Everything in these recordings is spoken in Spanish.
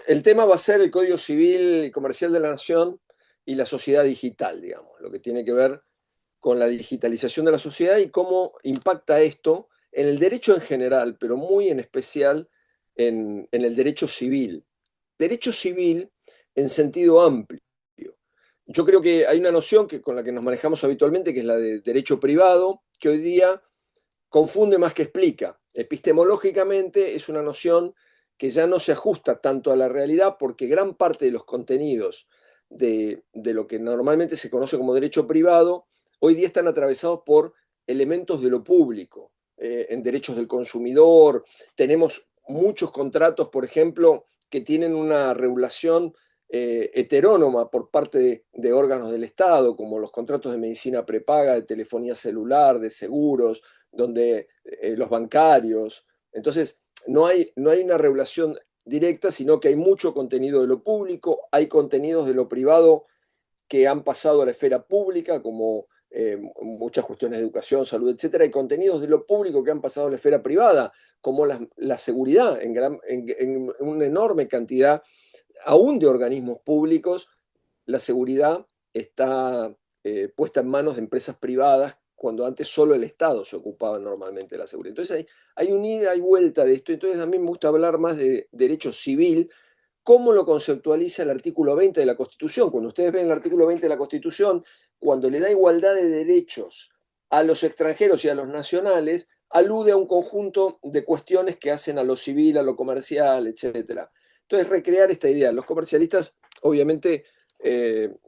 el tema va a ser el Código Civil y Comercial de la Nación y la sociedad digital, digamos, lo que tiene que ver con la digitalización de la sociedad y cómo impacta esto en el derecho en general, pero muy en especial en el derecho civil. Derecho civil en sentido amplio. Yo creo que hay una noción con la que nos manejamos habitualmente, que es la de derecho privado, que hoy día confunde más que explica. Epistemológicamente es una noción que ya no se ajusta tanto a la realidad porque gran parte de los contenidos de lo que normalmente se conoce como derecho privado hoy día están atravesados por elementos de lo público, en derechos del consumidor. Tenemos muchos contratos, por ejemplo, que tienen una regulación heterónoma por parte de órganos del Estado, como los contratos de medicina prepaga, de telefonía celular, de seguros, donde los bancarios. Entonces, no hay una regulación directa, sino que hay mucho contenido de lo público, hay contenidos de lo privado que han pasado a la esfera pública, como muchas cuestiones de educación, salud, etcétera, hay contenidos de lo público que han pasado a la esfera privada, como la seguridad en una enorme cantidad, aún de organismos públicos, la seguridad está puesta en manos de empresas privadas cuando antes solo el Estado se ocupaba normalmente de la seguridad. Entonces hay un ida y vuelta de esto. Entonces a mí me gusta hablar más de derecho civil, cómo lo conceptualiza el artículo 20 de la Constitución. Cuando ustedes ven el artículo 20 de la Constitución, cuando le da igualdad de derechos a los extranjeros y a los nacionales, alude a un conjunto de cuestiones que hacen a lo civil, a lo comercial, etcétera. Entonces, recrear esta idea. Los comercialistas, obviamente,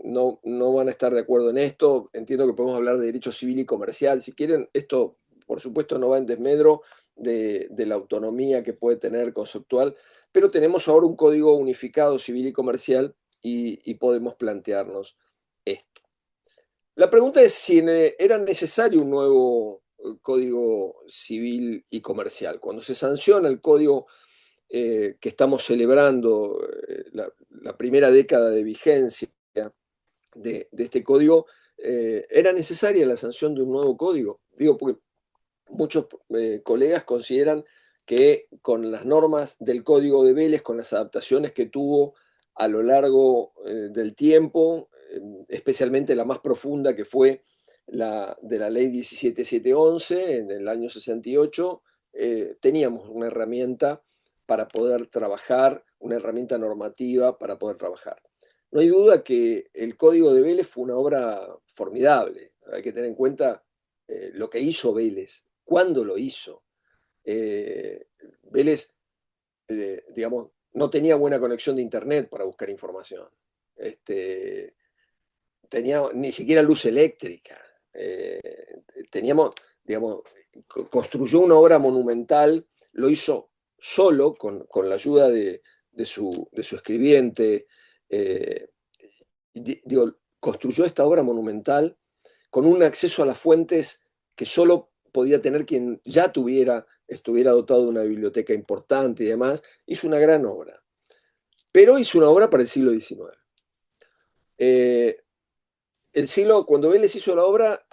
no van a estar de acuerdo en esto. Entiendo que podemos hablar de derecho civil y comercial. Si quieren, esto, por supuesto, no va en desmedro de la autonomía que puede tener conceptual, pero tenemos ahora un código unificado civil y comercial y podemos plantearnos esto. La pregunta es si era necesario un nuevo código civil y comercial. Cuando se sanciona el código que estamos celebrando, la primera década de vigencia de este código, ¿era necesaria la sanción de un nuevo código? Digo, porque muchos colegas consideran que con las normas del Código de Vélez, con las adaptaciones que tuvo a lo largo del tiempo, especialmente la más profunda que fue la de la ley 17711 en el año 68, teníamos una herramienta para poder trabajar, una herramienta normativa para poder trabajar. No hay duda que el Código de Vélez fue una obra formidable. Hay que tener en cuenta lo que hizo Vélez, cuándo lo hizo. Eh, Vélez, digamos, no tenía buena conexión de internet para buscar información. Este, tenía ni siquiera luz eléctrica. Teníamos, digamos, construyó una obra monumental, lo hizo solo, con la ayuda de su escribiente. eh, Digo, construyó esta obra monumental con un acceso a las fuentes que solo podía tener quien ya estuviera dotado de una biblioteca importante y demás. Hizo una gran obra, pero hizo una obra para el siglo XIX. Eh, cuando Vélez hizo la obra,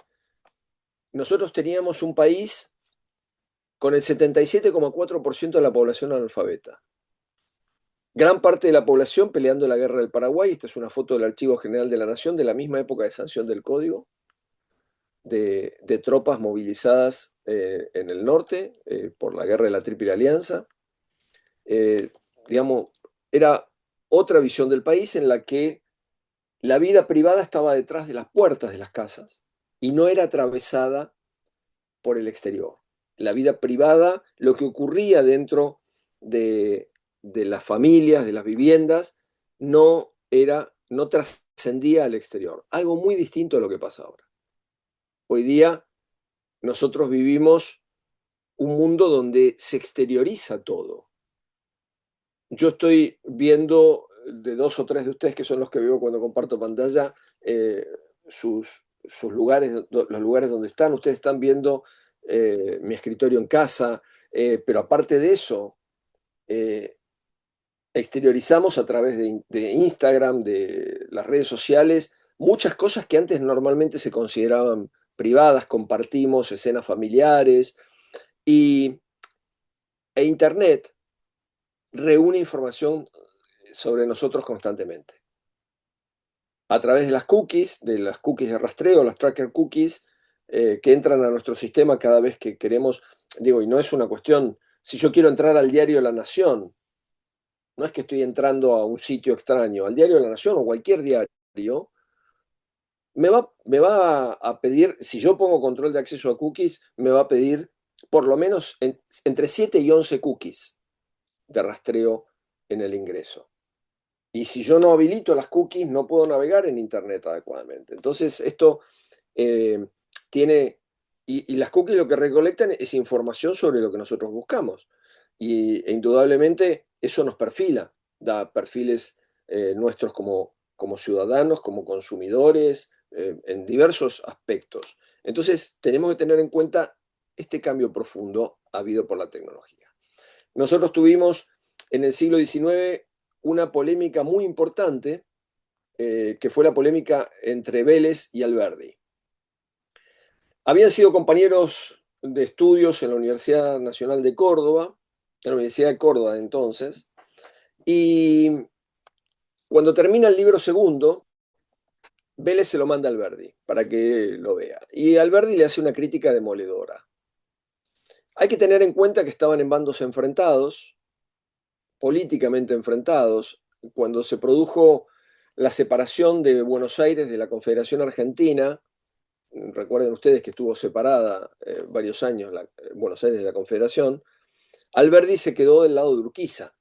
nosotros teníamos un país con el 77,4% de la población analfabeta. Gran parte de la población peleando la guerra del Paraguay. Esta es una foto del Archivo General de la Nación de la misma época de sanción del Código. De tropas movilizadas en el norte por la guerra de la Triple Alianza. Eh, digamos, era otra visión del país en la que la vida privada estaba detrás de las puertas de las casas y no era atravesada por el exterior. La vida privada, lo que ocurría dentro de las familias, de las viviendas, no trascendía al exterior. Algo muy distinto a lo que pasa ahora. Hoy día nosotros vivimos un mundo donde se exterioriza todo. Yo estoy viendo de dos o tres de ustedes, que son los que veo cuando comparto pantalla, eh, sus lugares, los lugares donde están. Ustedes están viendo mi escritorio en casa, pero aparte de eso, eh, exteriorizamos a través de Instagram, de las redes sociales, muchas cosas que antes normalmente se consideraban privadas. Compartimos escenas familiares y, e Internet reúne información sobre nosotros constantemente. A través de las cookies de rastreo, las tracker cookies, que entran a nuestro sistema cada vez que queremos, digo, y no es una cuestión, si yo quiero entrar al diario La Nación, no es que estoy entrando a un sitio extraño, al diario La Nación o cualquier diario, me va a pedir, si yo pongo control de acceso a cookies, me va a pedir por lo menos entre 7 y 11 cookies de rastreo en el ingreso. Y si yo no habilito las cookies, no puedo navegar en Internet adecuadamente. Entonces, esto eh, tiene, y las cookies lo que recolectan es información sobre lo que nosotros buscamos. E indudablemente eso nos perfila, da perfiles nuestros como ciudadanos, como consumidores, en diversos aspectos. Entonces, tenemos que tener en cuenta este cambio profundo habido por la tecnología. Nosotros tuvimos en el siglo XIX una polémica muy importante, que fue la polémica entre Vélez y Alberdi. Habían sido compañeros de estudios en la Universidad Nacional de Córdoba, en la Universidad de Córdoba de entonces, y cuando termina el libro segundo, Vélez se lo manda a Alberdi para que lo vea. Y Alberdi le hace una crítica demoledora. Hay que tener en cuenta que estaban en bandos enfrentados, políticamente enfrentados, cuando se produjo la separación de Buenos Aires de la Confederación Argentina. Recuerden ustedes que estuvo separada varios años Buenos Aires de la Confederación. Alberdi se quedó del lado de Urquiza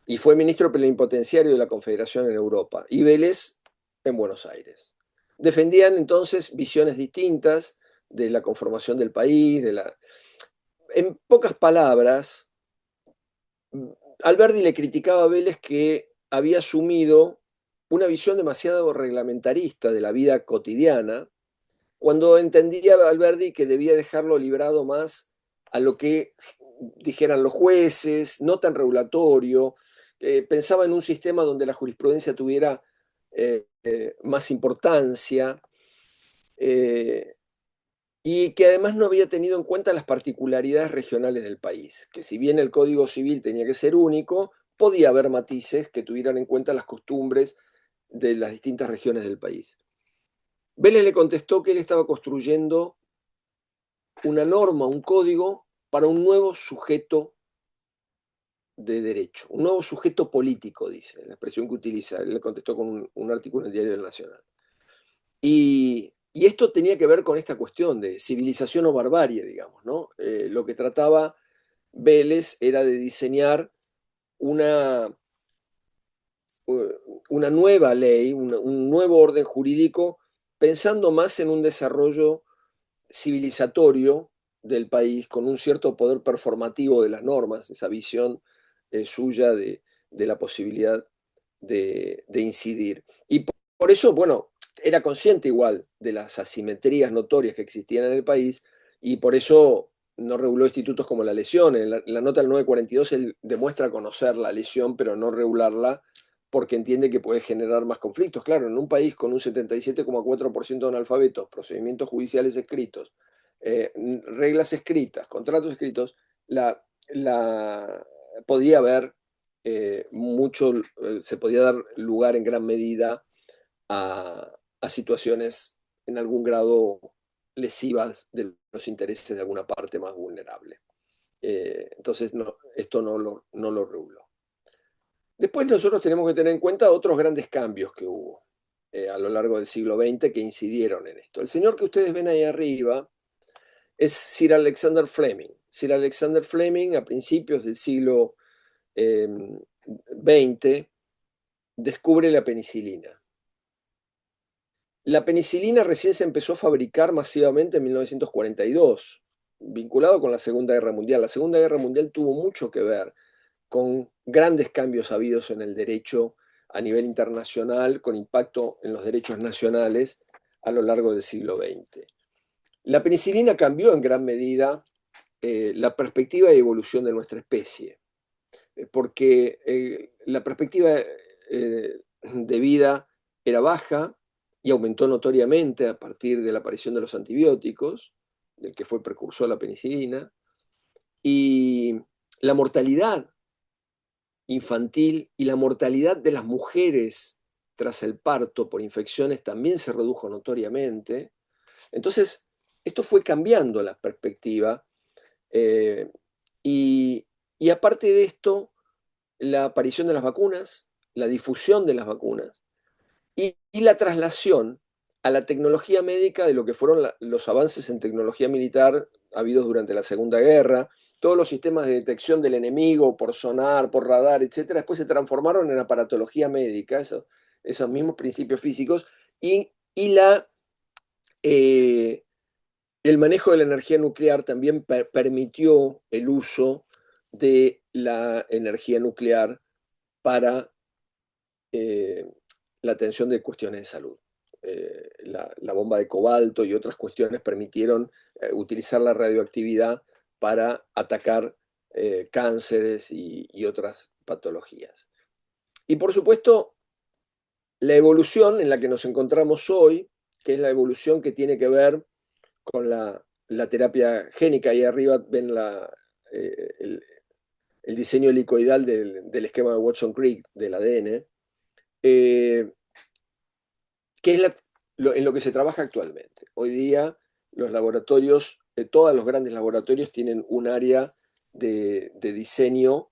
y fue ministro plenipotenciario de la Confederación en Europa, y Vélez en Buenos Aires. Defendían entonces visiones distintas de la conformación del país, en pocas palabras, Alberdi le criticaba a Vélez que había asumido una visión demasiado reglamentarista de la vida cotidiana, cuando entendía Alberdi que debía dejarlo librado más a lo que dijeran los jueces, no tan regulatorio. Pensaba en un sistema donde la jurisprudencia tuviera más importancia, eh, y que además no había tenido en cuenta las particularidades regionales del país, que si bien el Código Civil tenía que ser único, podía haber matices que tuvieran en cuenta las costumbres de las distintas regiones del país. Vélez le contestó que él estaba construyendo una norma, un código para un nuevo sujeto de derecho, un nuevo sujeto político, dice, la expresión que utiliza. Él le contestó con un artículo en el Diario Nacional. Y esto tenía que ver con esta cuestión de civilización o barbarie, digamos, ¿no? Lo que trataba Vélez era de diseñar una, una nueva ley, un nuevo orden jurídico, pensando más en un desarrollo civilizatorio del país, con un cierto poder performativo de las normas, esa visión suya de la posibilidad de incidir. Y por eso, bueno, era consciente igual de las asimetrías notorias que existían en el país, y por eso no reguló institutos como la lesión. En la nota del 942 él demuestra conocer la lesión, pero no regularla porque entiende que puede generar más conflictos. Claro, en un país con un 77,4% de analfabetos, procedimientos judiciales escritos, reglas escritas, contratos escritos, la podía haber se podía dar lugar en gran medida a situaciones en algún grado lesivas de los intereses de alguna parte más vulnerable. Entonces, no, esto no lo reguló. Después nosotros tenemos que tener en cuenta otros grandes cambios que hubo a lo largo del siglo XX que incidieron en esto. El señor que ustedes ven ahí arriba es Sir Alexander Fleming. Sir Alexander Fleming, a principios del siglo XX, descubre la penicilina. La penicilina recién se empezó a fabricar masivamente en 1942, vinculado con la Segunda Guerra Mundial. La Segunda Guerra Mundial tuvo mucho que ver con grandes cambios habidos en el derecho a nivel internacional, con impacto en los derechos nacionales a lo largo del siglo XX. La penicilina cambió en gran medida la perspectiva de evolución de nuestra especie, porque la perspectiva de vida era baja y aumentó notoriamente a partir de la aparición de los antibióticos, del que fue precursor la penicilina, y la mortalidad infantil y la mortalidad de las mujeres tras el parto por infecciones también se redujo notoriamente. Entonces, esto fue cambiando la perspectiva eh, y, y aparte de esto, la aparición de las vacunas, la difusión de las vacunas y la traslación a la tecnología médica de lo que fueron los avances en tecnología militar habidos durante la Segunda Guerra, todos los sistemas de detección del enemigo por sonar, por radar, etcétera, después se transformaron en aparatología médica, esos mismos principios físicos, y eh, el manejo de la energía nuclear también permitió el uso de la energía nuclear para eh, la atención de cuestiones de salud. La bomba de cobalto y otras cuestiones permitieron utilizar la radioactividad para atacar cánceres y otras patologías. Y por supuesto, la evolución en la que nos encontramos hoy, que es la evolución que tiene que ver con la terapia génica. Ahí arriba ven el diseño helicoidal del esquema de Watson-Crick del ADN, eh, que es en lo que se trabaja actualmente. Hoy día los laboratorios, todos los grandes laboratorios tienen un área de diseño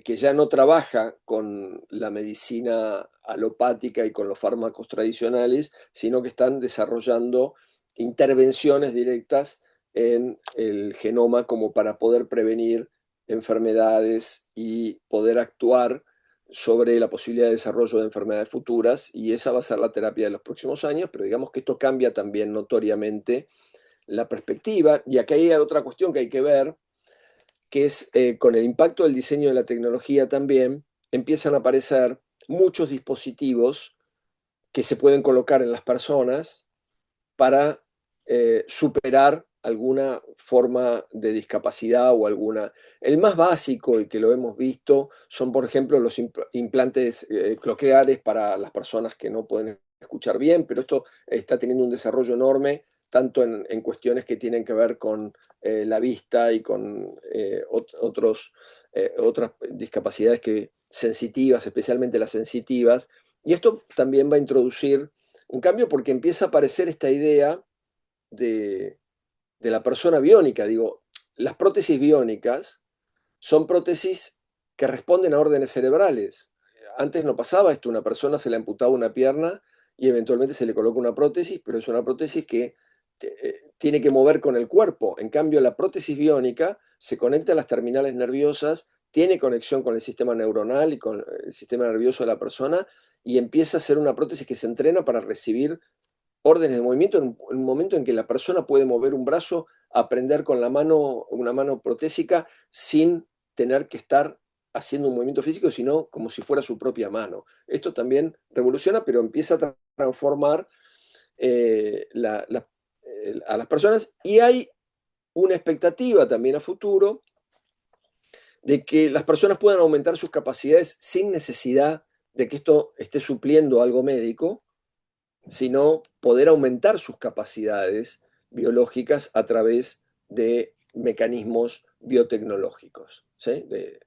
que ya no trabaja con la medicina alopática y con los fármacos tradicionales, sino que están desarrollando intervenciones directas en el genoma como para poder prevenir enfermedades y poder actuar sobre la posibilidad de desarrollo de enfermedades futuras, y esa va a ser la terapia de los próximos años, pero digamos que esto cambia también notoriamente la perspectiva, y acá hay otra cuestión que hay que ver, que es con el impacto del diseño de la tecnología también, empiezan a aparecer muchos dispositivos que se pueden colocar en las personas para superar alguna forma de discapacidad o alguna. El más básico y que lo hemos visto son, por ejemplo, los implantes cocleares para las personas que no pueden escuchar bien, pero esto está teniendo un desarrollo enorme, tanto en cuestiones que tienen que ver con la vista y con otras discapacidades sensitivas, especialmente las sensitivas. Y esto también va a introducir un cambio porque empieza a aparecer esta idea de, de la persona biónica. Digo, las prótesis biónicas son prótesis que responden a órdenes cerebrales. Antes no pasaba esto, una persona se le amputaba una pierna y eventualmente se le coloca una prótesis, pero es una prótesis que tiene que mover con el cuerpo. En cambio, la prótesis biónica se conecta a las terminales nerviosas, tiene conexión con el sistema neuronal y con el sistema nervioso de la persona y empieza a ser una prótesis que se entrena para recibir órdenes de movimiento en un momento en que la persona puede mover un brazo, aprender con la mano, una mano protésica, sin tener que estar haciendo un movimiento físico, sino como si fuera su propia mano. Esto también revoluciona, pero empieza a transformar a las personas, y hay una expectativa también a futuro de que las personas puedan aumentar sus capacidades sin necesidad de que esto esté supliendo algo médico, sino poder aumentar sus capacidades biológicas a través de mecanismos biotecnológicos, ¿sí? De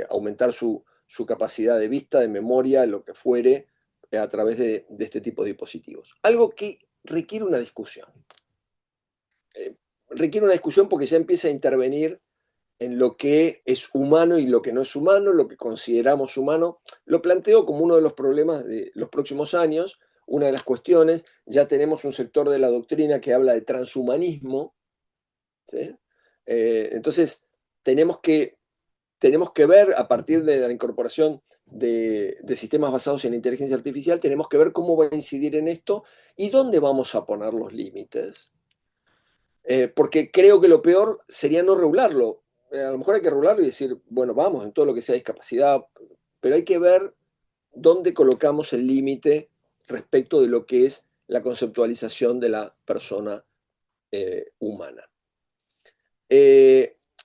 aumentar su capacidad de vista, de memoria, lo que fuere, a través de este tipo de dispositivos. Algo que requiere una discusión. Requiere una discusión porque ya empieza a intervenir en lo que es humano y lo que no es humano, lo que consideramos humano. Lo planteo como uno de los problemas de los próximos años, una de las cuestiones. Ya tenemos un sector de la doctrina que habla de transhumanismo, ¿sí? Entonces, tenemos que, tenemos que ver, a partir de la incorporación de sistemas basados en inteligencia artificial, tenemos que ver cómo va a incidir en esto y dónde vamos a poner los límites. Porque creo que lo peor sería no regularlo. A lo mejor hay que regularlo y decir, bueno, vamos en todo lo que sea discapacidad, pero hay que ver dónde colocamos el límite respecto de lo que es la conceptualización de la persona humana.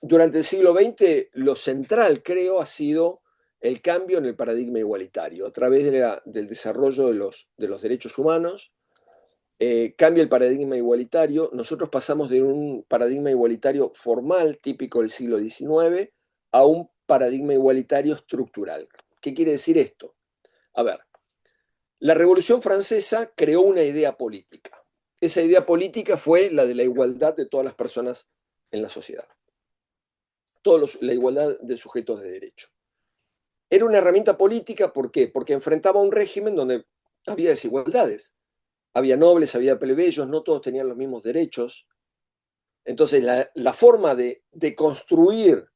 Durante el siglo XX, lo central, creo, ha sido el cambio en el paradigma igualitario, a través del desarrollo de los derechos humanos. Cambia el paradigma igualitario. Nosotros pasamos de un paradigma igualitario formal, típico del siglo XIX, a un paradigma igualitario estructural. ¿Qué quiere decir esto? A ver, la Revolución Francesa creó una idea política. Esa idea política fue la de la igualdad de todas las personas en la sociedad. La igualdad de sujetos de derecho. Era una herramienta política, ¿por qué? Porque enfrentaba un régimen donde había desigualdades. Había nobles, había plebeyos, no todos tenían los mismos derechos. Entonces, la forma de construir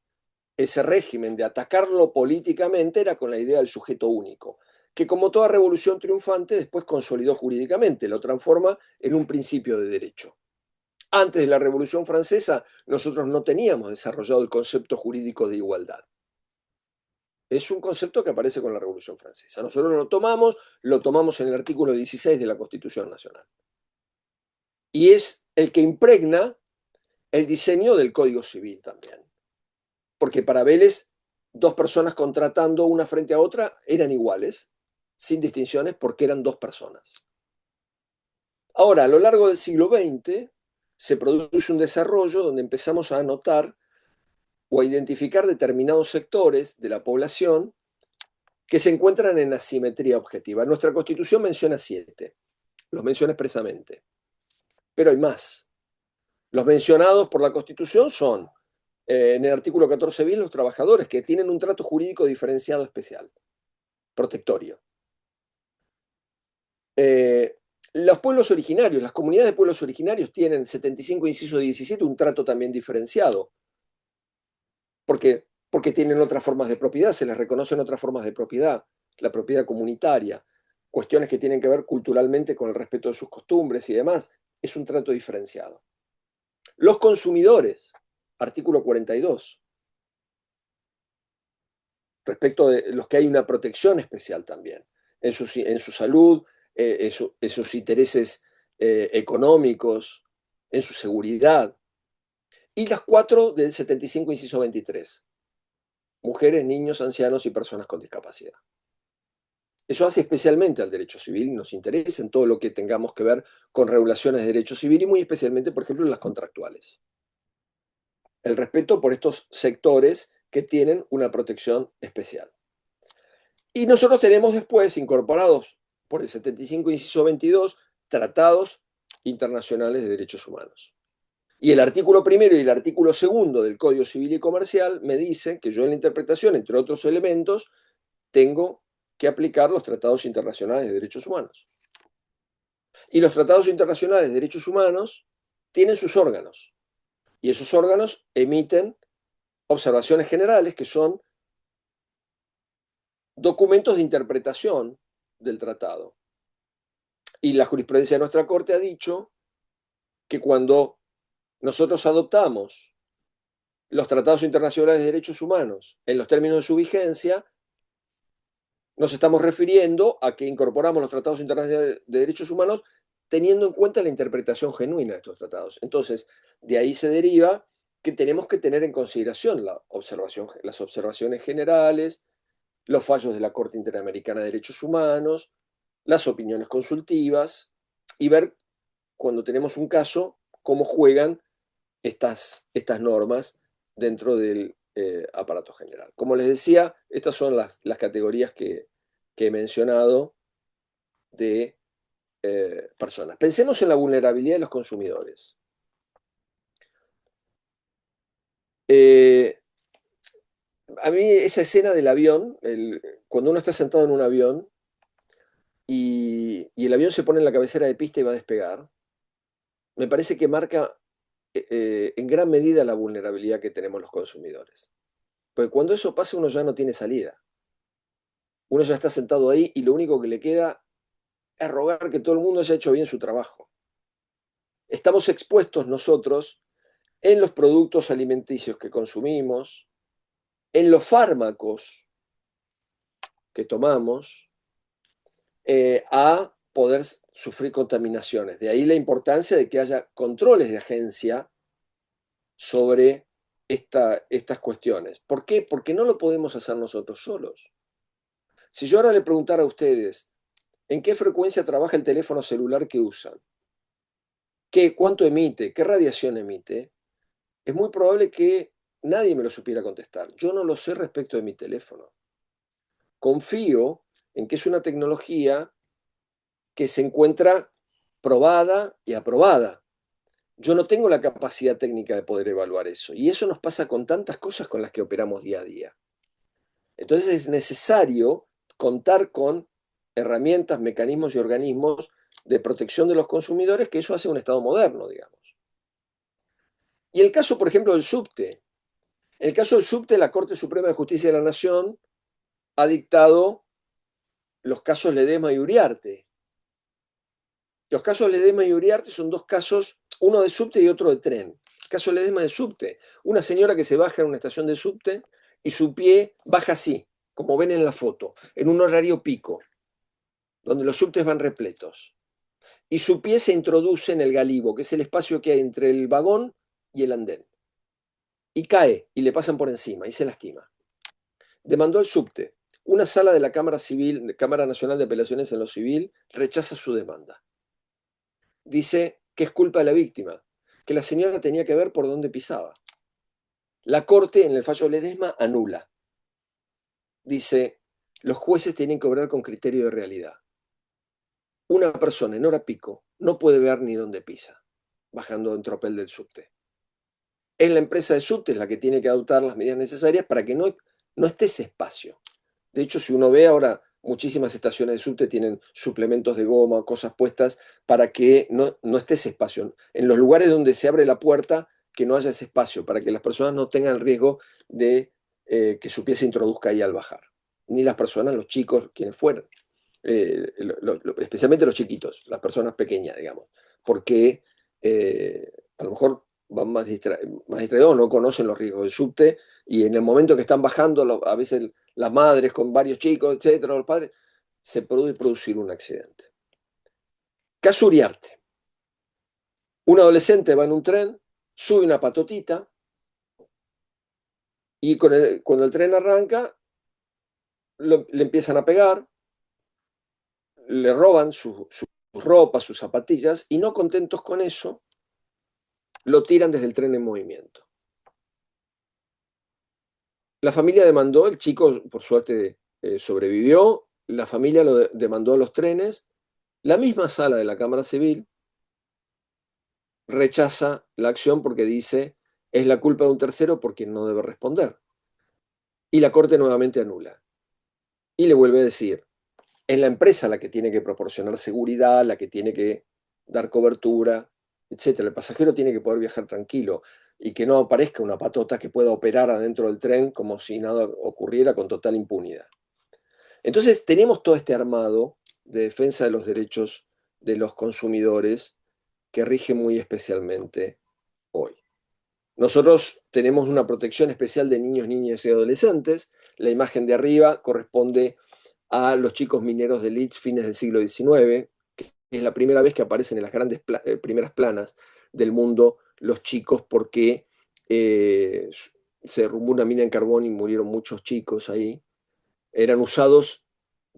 ese régimen, de atacarlo políticamente, era con la idea del sujeto único, que como toda revolución triunfante, después consolidó jurídicamente, lo transforma en un principio de derecho. Antes de la Revolución Francesa, nosotros no teníamos desarrollado el concepto jurídico de igualdad. Es un concepto que aparece con la Revolución Francesa. Nosotros lo tomamos en el artículo 16 de la Constitución Nacional. Y es el que impregna el diseño del Código Civil también. Porque para Vélez, dos personas contratando una frente a otra eran iguales, sin distinciones, porque eran dos personas. Ahora, a lo largo del siglo XX, se produce un desarrollo donde empezamos a notar o a identificar determinados sectores de la población que se encuentran en asimetría objetiva. Nuestra Constitución menciona 7, los menciona expresamente, pero hay más. Los mencionados por la Constitución son, en el artículo 14 bis, los trabajadores que tienen un trato jurídico diferenciado especial, protectorio. Los pueblos originarios, las comunidades de pueblos originarios tienen 75 inciso 17 un trato también diferenciado, porque tienen otras formas de propiedad, se les reconocen otras formas de propiedad, la propiedad comunitaria, cuestiones que tienen que ver culturalmente con el respeto de sus costumbres y demás, es un trato diferenciado. Los consumidores, artículo 42, respecto de los que hay una protección especial también, en su salud, en sus intereses económicos, en su seguridad. Y las 4 del 75, inciso 23, mujeres, niños, ancianos y personas con discapacidad. Eso hace especialmente al derecho civil y nos interesa en todo lo que tengamos que ver con regulaciones de derecho civil y muy especialmente, por ejemplo, en las contractuales. El respeto por estos sectores que tienen una protección especial. Y nosotros tenemos después incorporados por el 75, inciso 22, tratados internacionales de derechos humanos. Y el artículo primero y el artículo segundo del Código Civil y Comercial me dicen que yo en la interpretación, entre otros elementos, tengo que aplicar los tratados internacionales de derechos humanos. Y los tratados internacionales de derechos humanos tienen sus órganos. Y esos órganos emiten observaciones generales que son documentos de interpretación del tratado. Y la jurisprudencia de nuestra Corte ha dicho que cuando nosotros adoptamos los tratados internacionales de derechos humanos en los términos de su vigencia, nos estamos refiriendo a que incorporamos los tratados internacionales de derechos humanos teniendo en cuenta la interpretación genuina de estos tratados. Entonces, de ahí se deriva que tenemos que tener en consideración las observaciones generales, los fallos de la Corte Interamericana de Derechos Humanos, las opiniones consultivas y ver, cuando tenemos un caso, cómo juegan estas normas dentro del aparato general. Como les decía, estas son las categorías que he mencionado de personas. Pensemos en la vulnerabilidad de los consumidores. A mí esa escena del avión, cuando uno está sentado en un avión y el avión se pone en la cabecera de pista y va a despegar, me parece que marca en gran medida la vulnerabilidad que tenemos los consumidores. Porque cuando eso pasa uno ya no tiene salida. Uno ya está sentado ahí y lo único que le queda es rogar que todo el mundo haya hecho bien su trabajo. Estamos expuestos nosotros en los productos alimenticios que consumimos, en los fármacos que tomamos, a poder sufrir contaminaciones. De ahí la importancia de que haya controles de agencia sobre estas cuestiones. ¿Por qué? Porque no lo podemos hacer nosotros solos. Si yo ahora le preguntara a ustedes, ¿en qué frecuencia trabaja el teléfono celular que usan? ¿Cuánto emite? ¿Qué radiación emite? Es muy probable que nadie me lo supiera contestar. Yo no lo sé respecto de mi teléfono. Confío en que es una tecnología que se encuentra probada y aprobada. Yo no tengo la capacidad técnica de poder evaluar eso. Y eso nos pasa con tantas cosas con las que operamos día a día. Entonces es necesario contar con herramientas, mecanismos y organismos de protección de los consumidores, que eso hace un Estado moderno, digamos. Y el caso, por ejemplo, del subte. En el caso del subte, la Corte Suprema de Justicia de la Nación ha dictado los casos Ledesma y Uriarte. Los casos Ledesma y Uriarte son dos casos, uno de subte y otro de tren. El caso Ledesma de subte. Una señora que se baja en una estación de subte y su pie baja así, como ven en la foto, en un horario pico, donde los subtes van repletos. Y su pie se introduce en el galibo, que es el espacio que hay entre el vagón y el andén. Y cae y le pasan por encima y se lastima. Demandó el subte. Una sala de la Cámara Civil, Cámara Nacional de Apelaciones en lo Civil, rechaza su demanda. Dice que es culpa de la víctima, que la señora tenía que ver por dónde pisaba. La Corte, en el fallo Ledesma, anula. Dice, los jueces tienen que obrar con criterio de realidad. Una persona en hora pico no puede ver ni dónde pisa, bajando en tropel del subte. Es la empresa de subte la que tiene que adoptar las medidas necesarias para que no esté ese espacio. De hecho, si uno ve ahora, muchísimas estaciones de subte tienen suplementos de goma, cosas puestas para que no esté ese espacio. En los lugares donde se abre la puerta, que no haya ese espacio, para que las personas no tengan el riesgo de que su pie se introduzca ahí al bajar. Ni las personas, los chicos, quienes fueran. Especialmente los chiquitos, las personas pequeñas, digamos. Porque a lo mejor van más distraídos, no conocen los riesgos del subte y en el momento que están bajando, a veces las madres con varios chicos, etcétera, los padres, se puede producir un accidente. Caso Uriarte. Un adolescente va en un tren, sube una patotita y cuando el tren arranca, le empiezan a pegar, le roban sus ropas, sus zapatillas y no contentos con eso, lo tiran desde el tren en movimiento. La familia demandó, el chico por suerte sobrevivió, la familia lo demandó a los trenes, la misma sala de la Cámara Civil rechaza la acción porque dice es la culpa de un tercero por quien no debe responder. Y la Corte nuevamente anula. Y le vuelve a decir, es la empresa la que tiene que proporcionar seguridad, la que tiene que dar cobertura, etcétera. El pasajero tiene que poder viajar tranquilo y que no aparezca una patota que pueda operar adentro del tren como si nada ocurriera con total impunidad. Entonces tenemos todo este armado de defensa de los derechos de los consumidores que rige muy especialmente hoy. Nosotros tenemos una protección especial de niños, niñas y adolescentes. La imagen de arriba corresponde a los chicos mineros de Leeds fines del siglo XIX, que es la primera vez que aparecen en las grandes primeras planas del mundo los chicos porque se derrumbó una mina en carbón y murieron muchos chicos ahí. Eran usados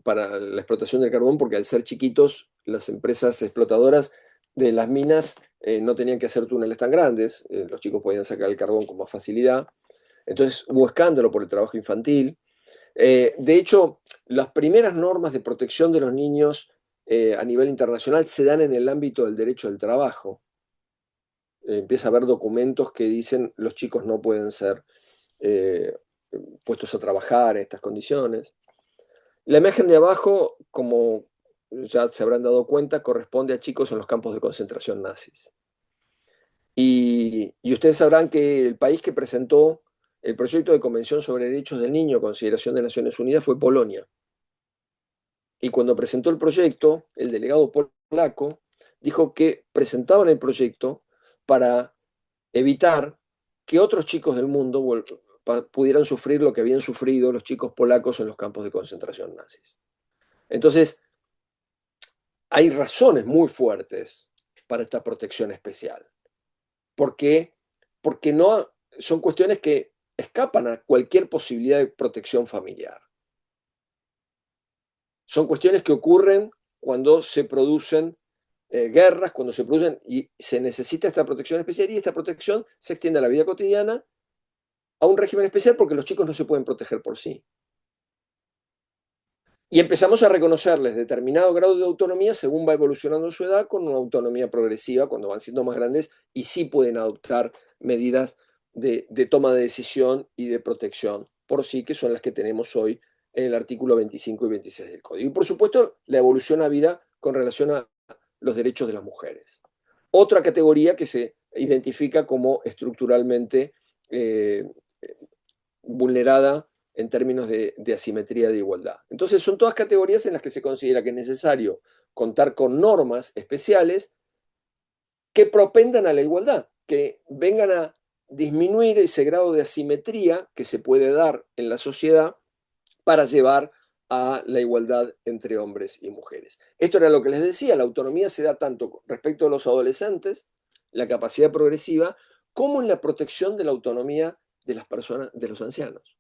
para la explotación del carbón porque al ser chiquitos las empresas explotadoras de las minas no tenían que hacer túneles tan grandes, los chicos podían sacar el carbón con más facilidad. Entonces hubo escándalo por el trabajo infantil. De hecho, las primeras normas de protección de los niños a nivel internacional se dan en el ámbito del derecho del trabajo. Empieza a haber documentos que dicen los chicos no pueden ser eh, puestos a trabajar en estas condiciones. La imagen de abajo, como ya se habrán dado cuenta, corresponde a chicos en los campos de concentración nazis. Y ustedes sabrán que el país que presentó el proyecto de Convención sobre Derechos del Niño, consideración de Naciones Unidas, fue Polonia. Y cuando presentó el proyecto, el delegado polaco dijo que presentaban el proyecto para evitar que otros chicos del mundo pudieran sufrir lo que habían sufrido los chicos polacos en los campos de concentración nazis. Entonces, hay razones muy fuertes para esta protección especial. ¿Por qué? Porque no, son cuestiones que escapan a cualquier posibilidad de protección familiar. Son cuestiones que ocurren cuando se producen guerras, cuando se producen y se necesita esta protección especial y esta protección se extiende a la vida cotidiana a un régimen especial porque los chicos no se pueden proteger por sí. Y empezamos a reconocerles determinado grado de autonomía según va evolucionando su edad, con una autonomía progresiva cuando van siendo más grandes y sí pueden adoptar medidas de toma de decisión y de protección por sí, que son las que tenemos hoy en el artículo 25 y 26 del Código. Y por supuesto, la evolución a vida con relación a los derechos de las mujeres. Otra categoría que se identifica como estructuralmente eh, vulnerada en términos de asimetría de igualdad. Entonces son todas categorías en las que se considera que es necesario contar con normas especiales que propendan a la igualdad, que vengan a disminuir ese grado de asimetría que se puede dar en la sociedad para llevar a la igualdad entre hombres y mujeres. Esto era lo que les decía, la autonomía se da tanto respecto a los adolescentes, la capacidad progresiva, como en la protección de la autonomía de las personas, de los ancianos.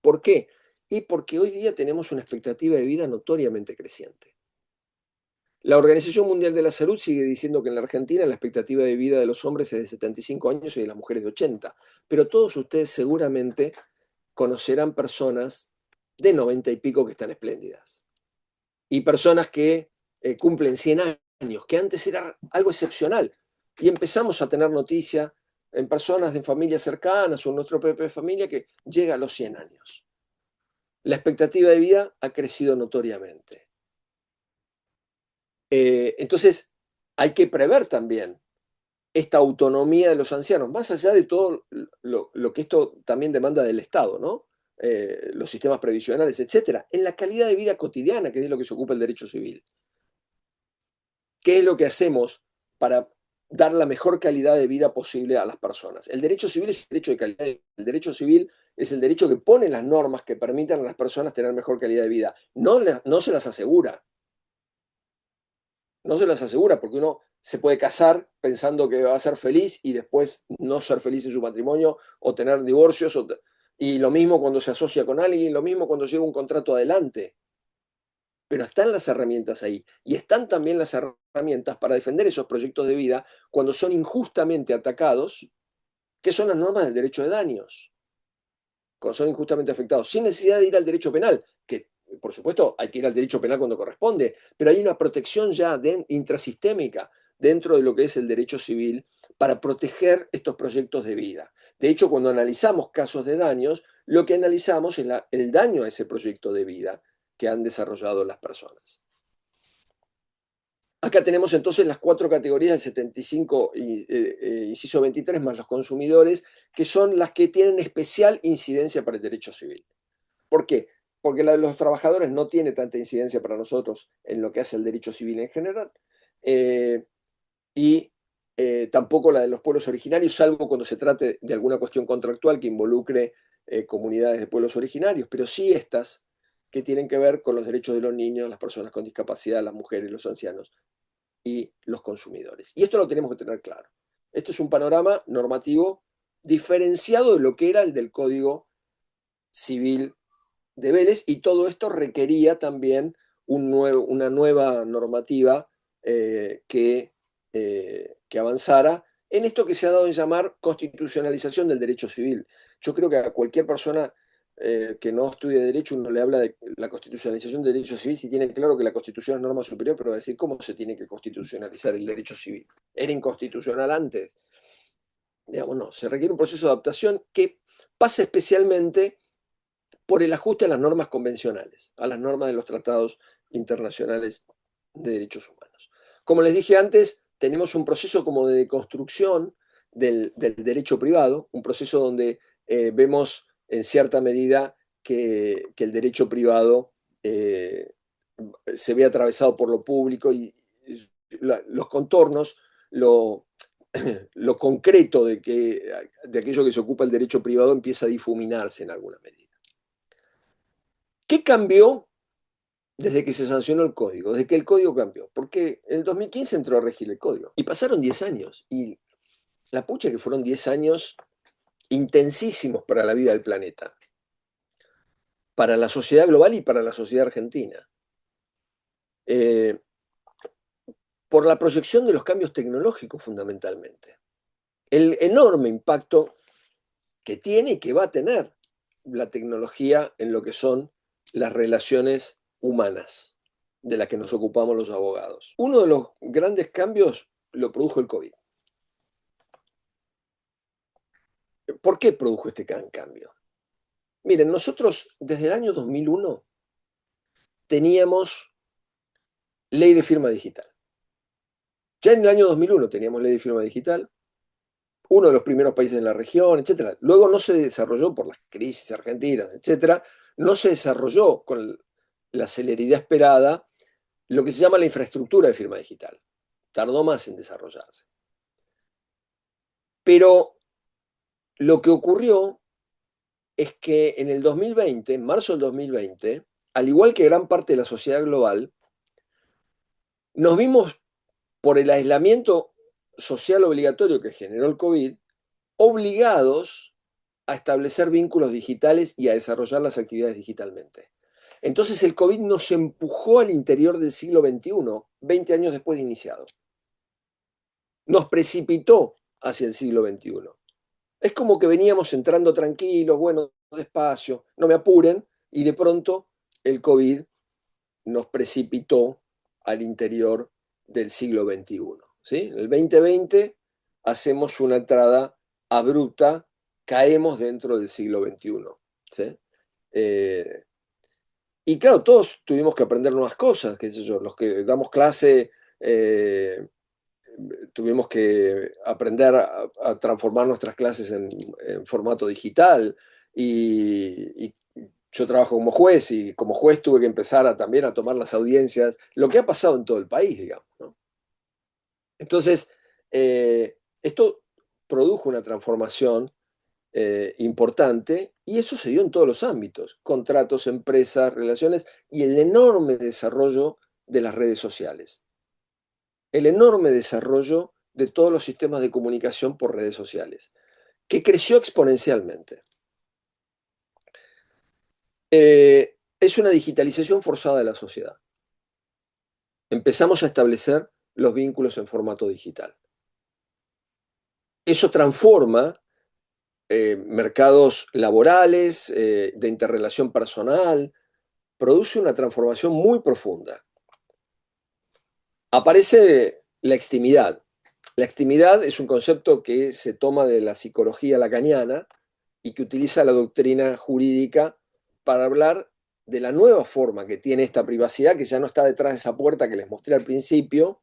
¿Por qué? Y porque hoy día tenemos una expectativa de vida notoriamente creciente. La Organización Mundial de la Salud sigue diciendo que en la Argentina la expectativa de vida de los hombres es de 75 años y de las mujeres de 80, pero todos ustedes seguramente conocerán personas de 90 y pico que están espléndidas. Y personas que cumplen 100 años, que antes era algo excepcional. Y empezamos a tener noticia en personas de familias cercanas o en nuestro propio familia que llega a los 100 años. La expectativa de vida ha crecido notoriamente. Entonces, hay que prever también esta autonomía de los ancianos, más allá de todo lo que esto también demanda del Estado, ¿no? Los sistemas previsionales, etcétera, en la calidad de vida cotidiana, que es de lo que se ocupa el derecho civil. ¿Qué es lo que hacemos para dar la mejor calidad de vida posible a las personas? El derecho civil es el derecho de calidad. El derecho civil es el derecho que pone las normas que permitan a las personas tener mejor calidad de vida. No se las asegura. No se las asegura porque uno se puede casar pensando que va a ser feliz y después no ser feliz en su matrimonio o tener divorcios. Y lo mismo cuando se asocia con alguien, lo mismo cuando lleva un contrato adelante. Pero están las herramientas ahí. Y están también las herramientas para defender esos proyectos de vida cuando son injustamente atacados, que son las normas del derecho de daños, cuando son injustamente afectados, sin necesidad de ir al derecho penal, que por supuesto hay que ir al derecho penal cuando corresponde, pero hay una protección ya intrasistémica dentro de lo que es el derecho civil para proteger estos proyectos de vida. De hecho, cuando analizamos casos de daños, lo que analizamos es el daño a ese proyecto de vida que han desarrollado las personas. Acá tenemos entonces las cuatro categorías del 75, inciso 23, más los consumidores, que son las que tienen especial incidencia para el derecho civil. ¿Por qué? Porque la de los trabajadores no tiene tanta incidencia para nosotros en lo que hace el derecho civil en general, eh, y tampoco la de los pueblos originarios, salvo cuando se trate de alguna cuestión contractual que involucre comunidades de pueblos originarios, pero sí estas que tienen que ver con los derechos de los niños, las personas con discapacidad, las mujeres, los ancianos y los consumidores. Y esto lo tenemos que tener claro. Esto es un panorama normativo diferenciado de lo que era el del Código Civil de Vélez, y todo esto requería también una nueva normativa que avanzara en esto que se ha dado en llamar constitucionalización del derecho civil. Yo creo que a cualquier persona que no estudie derecho, uno le habla de la constitucionalización del derecho civil si tiene claro que la Constitución es norma superior, pero va a decir cómo se tiene que constitucionalizar el derecho civil. Era inconstitucional antes. Digamos, no, se requiere un proceso de adaptación que pasa especialmente por el ajuste a las normas convencionales, a las normas de los tratados internacionales de derechos humanos. Como les dije antes, tenemos un proceso como de deconstrucción del derecho privado, un proceso donde vemos en cierta medida que el derecho privado eh, se ve atravesado por lo público y los contornos, lo, lo concreto de aquello que se ocupa el derecho privado empieza a difuminarse en alguna medida. ¿Qué cambió desde que se sancionó el código? Desde que el código cambió. Porque en el 2015 entró a regir el código. Y pasaron 10 años. Y la pucha que fueron 10 años intensísimos para la vida del planeta. Para la sociedad global y para la sociedad argentina. Eh, por la proyección de los cambios tecnológicos fundamentalmente. El enorme impacto que tiene y que va a tener la tecnología en lo que son las relaciones humanas de las que nos ocupamos los abogados. Uno de los grandes cambios lo produjo el COVID. ¿Por qué produjo este gran cambio? Miren, nosotros desde el año 2001 teníamos ley de firma digital. Ya en el año 2001 teníamos ley de firma digital, uno de los primeros países en la región, etcétera. Luego no se desarrolló por las crisis argentinas, etcétera, no se desarrolló con la celeridad esperada lo que se llama la infraestructura de firma digital. Tardó más en desarrollarse. Pero lo que ocurrió es que en el 2020, en marzo del 2020, al igual que gran parte de la sociedad global, nos vimos por el aislamiento social obligatorio que generó el COVID, obligados a establecer vínculos digitales y a desarrollar las actividades digitalmente. Entonces el COVID nos empujó al interior del siglo XXI, 20 años después de iniciado. Nos precipitó hacia el siglo XXI. Es como que veníamos entrando tranquilos, bueno, despacio, no me apuren, y de pronto el COVID nos precipitó al interior del siglo XXI. ¿Sí? En el 2020 hacemos una entrada abrupta, caemos dentro del siglo XXI. ¿Sí? Eh, y claro, todos tuvimos que aprender nuevas cosas, qué sé yo, los que damos clase tuvimos que aprender a transformar nuestras clases en formato digital y yo trabajo como juez y como juez tuve que empezar también a tomar las audiencias, lo que ha pasado en todo el país, digamos, ¿no? Entonces, esto produjo una transformación importante y eso se dio en todos los ámbitos, contratos, empresas, relaciones y el enorme desarrollo de las redes sociales, el enorme desarrollo de todos los sistemas de comunicación por redes sociales, que creció exponencialmente. Es una digitalización forzada de la sociedad. Empezamos a establecer los vínculos en formato digital. Eso transforma mercados laborales, de interrelación personal, produce una transformación muy profunda. Aparece la extimidad. La extimidad es un concepto que se toma de la psicología lacaniana y que utiliza la doctrina jurídica para hablar de la nueva forma que tiene esta privacidad, que ya no está detrás de esa puerta que les mostré al principio,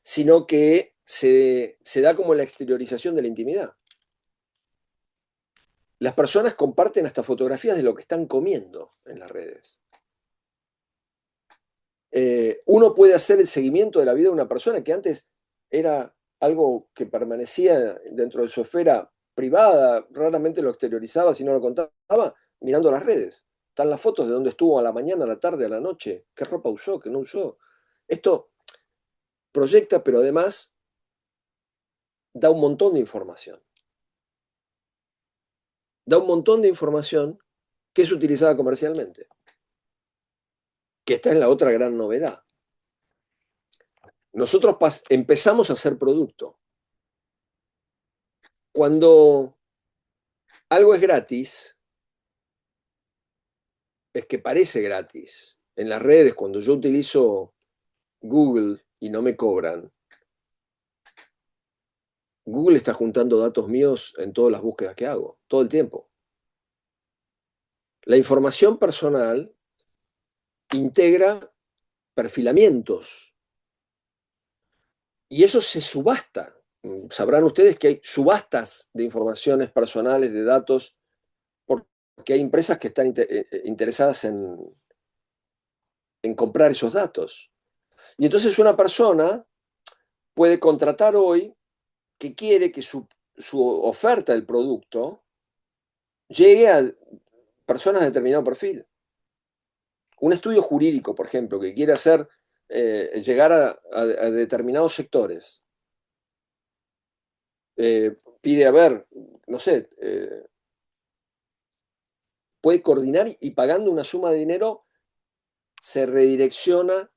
sino que se da como la exteriorización de la intimidad. Las personas comparten hasta fotografías de lo que están comiendo en las redes. Uno puede hacer el seguimiento de la vida de una persona que antes era algo que permanecía dentro de su esfera privada, raramente lo exteriorizaba si no lo contaba, mirando las redes. Están las fotos de dónde estuvo a la mañana, a la tarde, a la noche, qué ropa usó, qué no usó. Esto proyecta, pero además da un montón de información. Da un montón de información que es utilizada comercialmente. Que esta es la otra gran novedad. Nosotros empezamos a hacer producto. Cuando algo es gratis, es que parece gratis. En las redes, cuando yo utilizo Google y no me cobran, Google está juntando datos míos en todas las búsquedas que hago, todo el tiempo. La información personal integra perfilamientos y eso se subasta. Sabrán ustedes que hay subastas de informaciones personales, de datos, porque hay empresas que están interesadas en comprar esos datos. Y entonces una persona puede contratar hoy que quiere que su oferta del producto llegue a personas de determinado perfil. Un estudio jurídico, por ejemplo, que quiere hacer llegar a determinados sectores, pide, a ver, no sé, puede coordinar y pagando una suma de dinero se redirecciona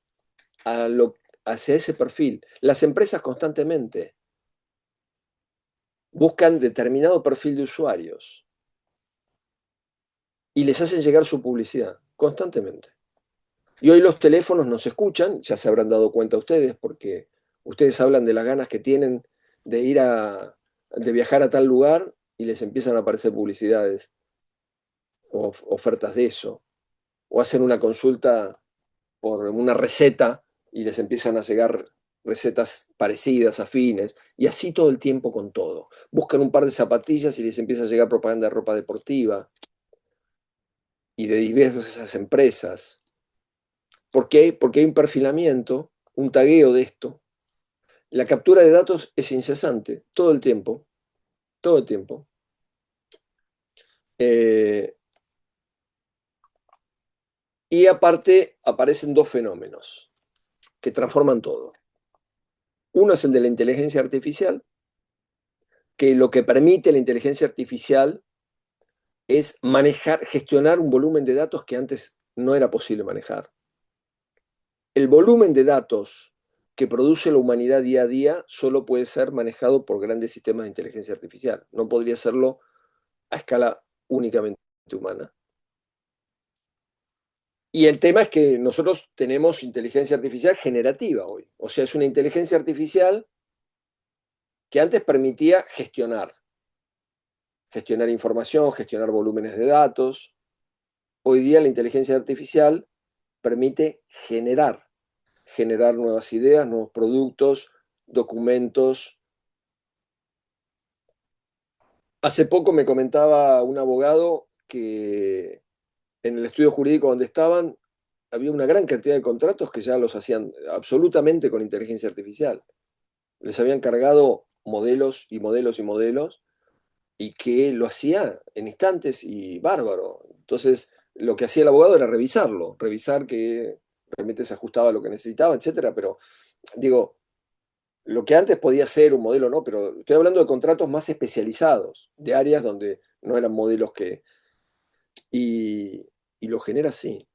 hacia ese perfil. Las empresas constantemente buscan determinado perfil de usuarios y les hacen llegar su publicidad constantemente. Y hoy los teléfonos nos escuchan, ya se habrán dado cuenta ustedes, porque ustedes hablan de las ganas que tienen de de viajar a tal lugar y les empiezan a aparecer publicidades o ofertas de eso, o hacen una consulta por una receta y les empiezan a llegar recetas parecidas, afines, y así todo el tiempo con todo. Buscan un par de zapatillas y les empieza a llegar propaganda de ropa deportiva y de diversas empresas. ¿Por qué? Porque hay un perfilamiento, un tagueo de esto. La captura de datos es incesante, todo el tiempo, todo el tiempo. Eh, y aparte aparecen dos fenómenos que transforman todo. Uno es el de la inteligencia artificial, que lo que permite la inteligencia artificial es manejar, gestionar un volumen de datos que antes no era posible manejar. El volumen de datos que produce la humanidad día a día solo puede ser manejado por grandes sistemas de inteligencia artificial. No podría serlo a escala únicamente humana. Y el tema es que nosotros tenemos inteligencia artificial generativa hoy. O sea, es una inteligencia artificial que antes permitía gestionar información, gestionar volúmenes de datos. Hoy día la inteligencia artificial permite generar nuevas ideas, nuevos productos, documentos. Hace poco me comentaba un abogado que en el estudio jurídico donde estaban había una gran cantidad de contratos que ya los hacían absolutamente con inteligencia artificial. Les habían cargado modelos y modelos y modelos y que lo hacía en instantes y bárbaro. Entonces, lo que hacía el abogado era revisarlo, revisar que realmente se ajustaba a lo que necesitaba, etcétera. Pero digo, lo que antes podía ser un modelo, no, pero estoy hablando de contratos más especializados, de áreas donde no eran modelos que... Y, y lo genera así.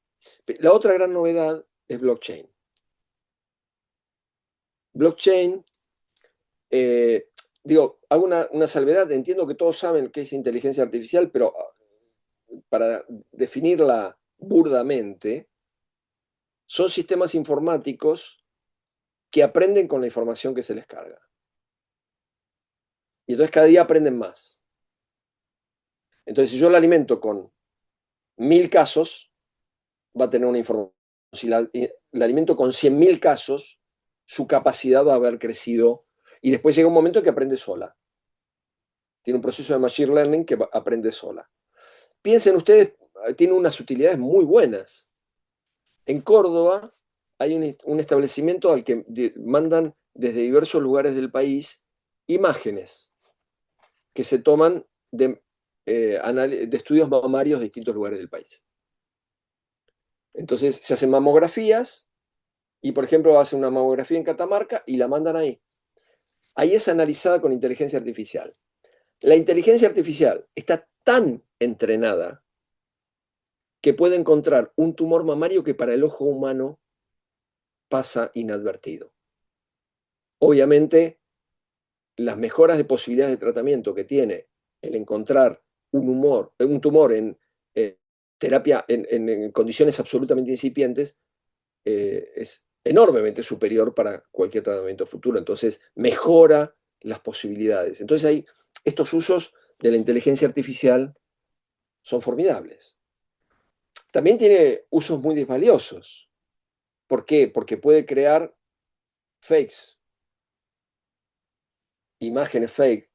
La otra gran novedad es blockchain. Blockchain, eh, digo, hago una salvedad, entiendo que todos saben qué es inteligencia artificial, pero para definirla burdamente, son sistemas informáticos que aprenden con la información que se les carga. Y entonces cada día aprenden más. Entonces, si yo la alimento con 1000 casos, va a tener una información. Si la alimento con 100.000 casos, su capacidad va a haber crecido. Y después llega un momento que aprende sola. Tiene un proceso de machine learning que aprende sola. Piensen ustedes, tiene unas utilidades muy buenas. En Córdoba hay un establecimiento al que mandan desde diversos lugares del país imágenes que se toman de estudios mamarios de distintos lugares del país. Entonces se hacen mamografías y, por ejemplo, hacen una mamografía en Catamarca y la mandan ahí. Ahí es analizada con inteligencia artificial. La inteligencia artificial está tan entrenada que puede encontrar un tumor mamario que para el ojo humano pasa inadvertido. Obviamente, las mejoras de posibilidades de tratamiento que tiene el encontrar un tumor en terapia en condiciones absolutamente incipientes es enormemente superior para cualquier tratamiento futuro. Entonces, mejora las posibilidades. Entonces, estos usos de la inteligencia artificial son formidables. También tiene usos muy desvaliosos. ¿Por qué? Porque puede crear fakes, imágenes fake,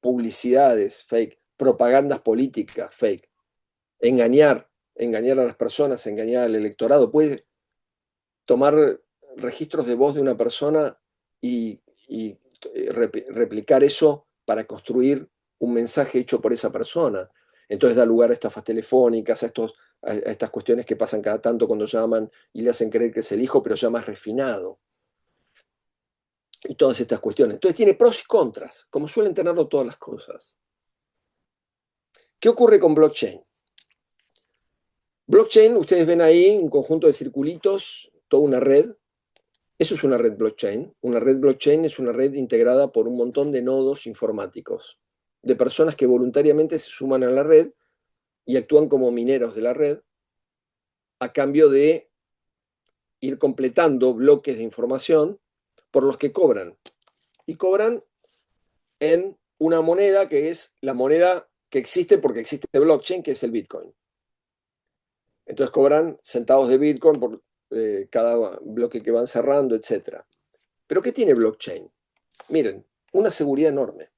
publicidades fake, propagandas políticas fake, engañar a las personas, engañar al electorado. Puede tomar registros de voz de una persona y replicar eso para construir un mensaje hecho por esa persona. Entonces da lugar a estafas telefónicas, a estas cuestiones que pasan cada tanto cuando llaman y le hacen creer que es el hijo, pero ya más refinado. Y todas estas cuestiones. Entonces tiene pros y contras, como suelen tenerlo todas las cosas. ¿Qué ocurre con blockchain? Blockchain, ustedes ven ahí un conjunto de circulitos, toda una red, Eso es una red blockchain. Una red blockchain es una red integrada por un montón de nodos informáticos, de personas que voluntariamente se suman a la red y actúan como mineros de la red a cambio de ir completando bloques de información por los que cobran. Y cobran en una moneda que es la moneda que existe porque existe blockchain, que es el Bitcoin. Entonces cobran centavos de Bitcoin por cada bloque que van cerrando, etc. ¿Pero qué tiene blockchain? Miren, una seguridad enorme.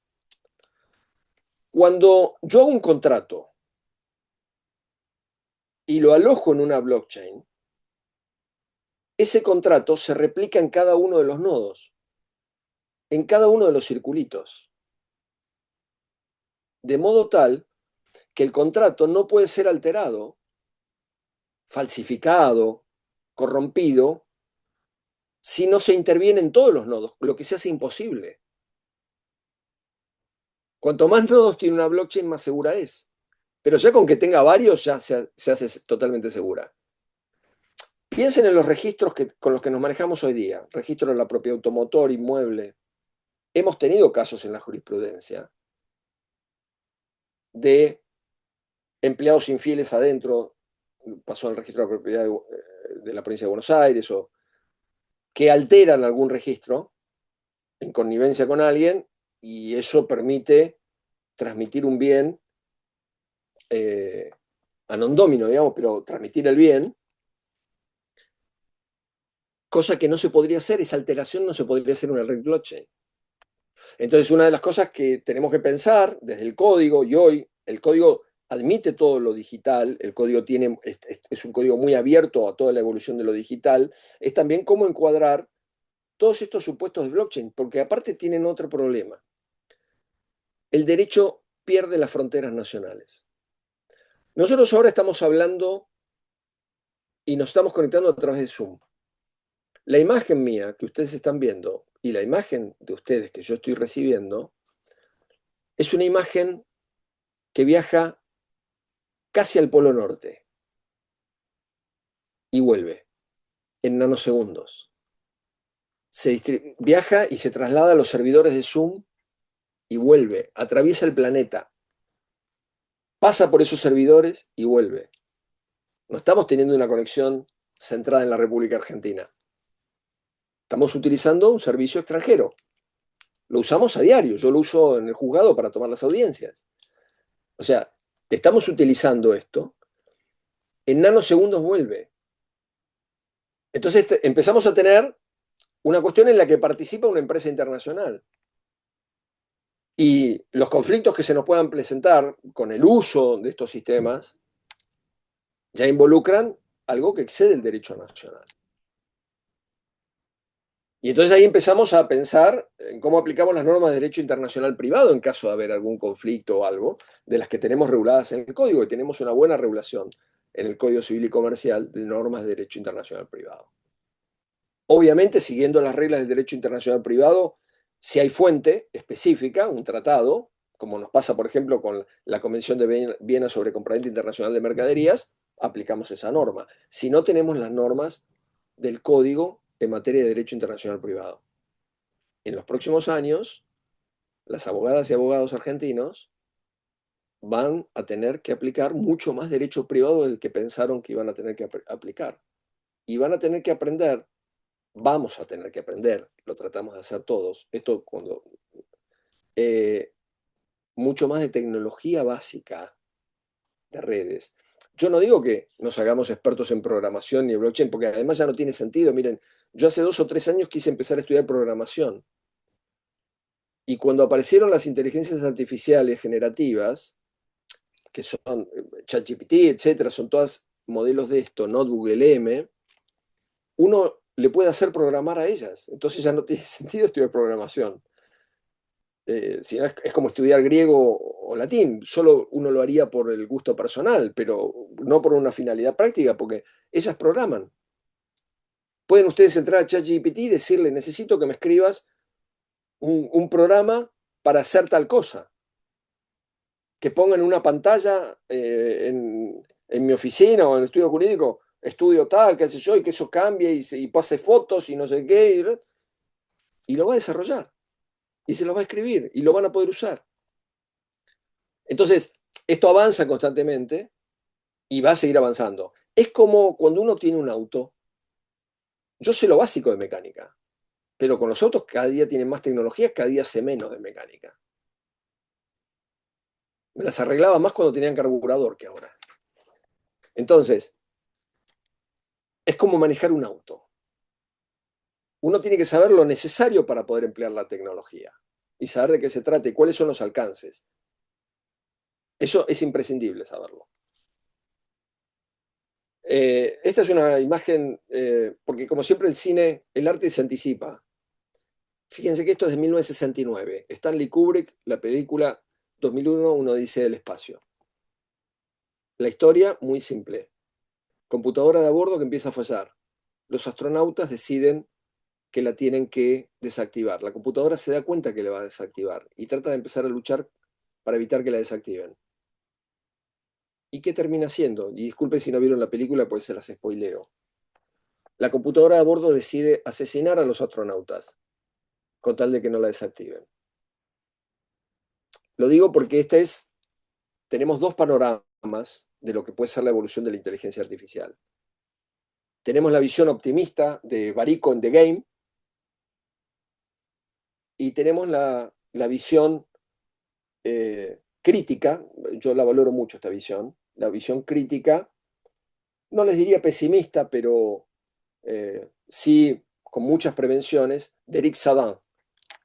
Cuando yo hago un contrato y lo alojo en una blockchain, ese contrato se replica en cada uno de los nodos, en cada uno de los circulitos, de modo tal que el contrato no puede ser alterado, falsificado, corrompido, si no se interviene en todos los nodos, lo que se hace imposible. Cuanto más nodos tiene una blockchain, más segura es. Pero ya con que tenga varios, ya se hace totalmente segura. Piensen en los registros con los que nos manejamos hoy día. Registro de la propiedad automotor, inmueble. Hemos tenido casos en la jurisprudencia de empleados infieles adentro, pasó en el registro de la propiedad de la provincia de Buenos Aires, o que alteran algún registro en connivencia con alguien y eso permite transmitir un bien a non domino, digamos, pero transmitir el bien, cosa que no se podría hacer, esa alteración no se podría hacer en una red blockchain. Entonces, una de las cosas que tenemos que pensar desde el código, y hoy el código admite todo lo digital, el código es un código muy abierto a toda la evolución de lo digital, es también cómo encuadrar todos estos supuestos de blockchain, porque aparte tienen otro problema. El derecho pierde las fronteras nacionales. Nosotros ahora estamos hablando y nos estamos conectando a través de Zoom. La imagen mía que ustedes están viendo y la imagen de ustedes que yo estoy recibiendo es una imagen que viaja casi al Polo Norte y vuelve en nanosegundos. Viaja y se traslada a los servidores de Zoom y vuelve, atraviesa el planeta, pasa por esos servidores y vuelve. No estamos teniendo una conexión centrada en la República Argentina. Estamos utilizando un servicio extranjero. Lo usamos a diario. Yo lo uso en el juzgado para tomar las audiencias. O sea, estamos utilizando esto. En nanosegundos vuelve. Entonces empezamos a tener una cuestión en la que participa una empresa internacional. Y los conflictos que se nos puedan presentar con el uso de estos sistemas ya involucran algo que excede el derecho nacional. Y entonces ahí empezamos a pensar en cómo aplicamos las normas de derecho internacional privado en caso de haber algún conflicto o algo, de las que tenemos reguladas en el código, y tenemos una buena regulación en el Código Civil y Comercial de normas de derecho internacional privado. Obviamente, siguiendo las reglas del derecho internacional privado, si hay fuente específica, un tratado, como nos pasa, por ejemplo, con la Convención de Viena sobre Compraventa Internacional de Mercaderías, aplicamos esa norma. Si no, tenemos las normas del Código en materia de derecho internacional privado. En los próximos años, las abogadas y abogados argentinos van a tener que aplicar mucho más derecho privado del que pensaron que iban a tener que aplicar. Y van a tener que aprender, vamos a tener que aprender, lo tratamos de hacer todos, esto cuando mucho más de tecnología básica de redes. Yo no digo que nos hagamos expertos en programación ni en blockchain, porque además ya no tiene sentido. Miren, yo hace 2 o 3 años quise empezar a estudiar programación. Y cuando aparecieron las inteligencias artificiales generativas, que son ChatGPT, etcétera, son todas modelos de esto, Notebook LM, uno le puede hacer programar a ellas. Entonces ya no tiene sentido estudiar programación. Si no, es como estudiar griego o latín, solo uno lo haría por el gusto personal, pero no por una finalidad práctica, porque ellas programan. Pueden ustedes entrar a ChatGPT y decirle, necesito que me escribas un programa para hacer tal cosa, que ponga en una pantalla en mi oficina o en el estudio jurídico estudio tal, qué sé yo, y que eso cambie y pase fotos y no sé qué, y lo va a desarrollar, y se lo va a escribir, y lo van a poder usar. Entonces, esto avanza constantemente y va a seguir avanzando. Es como cuando uno tiene un auto. Yo sé lo básico de mecánica, pero con los autos cada día tienen más tecnologías, cada día sé menos de mecánica. Me las arreglaba más cuando tenían carburador que ahora. Entonces, es como manejar un auto. Uno tiene que saber lo necesario para poder emplear la tecnología y saber de qué se trata y cuáles son los alcances. Eso es imprescindible saberlo. Esta es una imagen, porque como siempre el cine, el arte se anticipa. Fíjense que esto es de 1969. Stanley Kubrick, la película 2001, Una odisea del espacio. La historia, muy simple. Computadora de a bordo que empieza a fallar. Los astronautas deciden que la tienen que desactivar. La computadora se da cuenta que le va a desactivar y trata de empezar a luchar para evitar que la desactiven. ¿Y qué termina haciendo? Y disculpen si no vieron la película, pues se las spoileo. La computadora de a bordo decide asesinar a los astronautas con tal de que no la desactiven. Lo digo porque tenemos dos panoramas de lo que puede ser la evolución de la inteligencia artificial. Tenemos la visión optimista de Barico en The Game y tenemos la visión crítica, yo la valoro mucho esta visión, la visión crítica, no les diría pesimista, pero sí con muchas prevenciones, de Eric Sadin,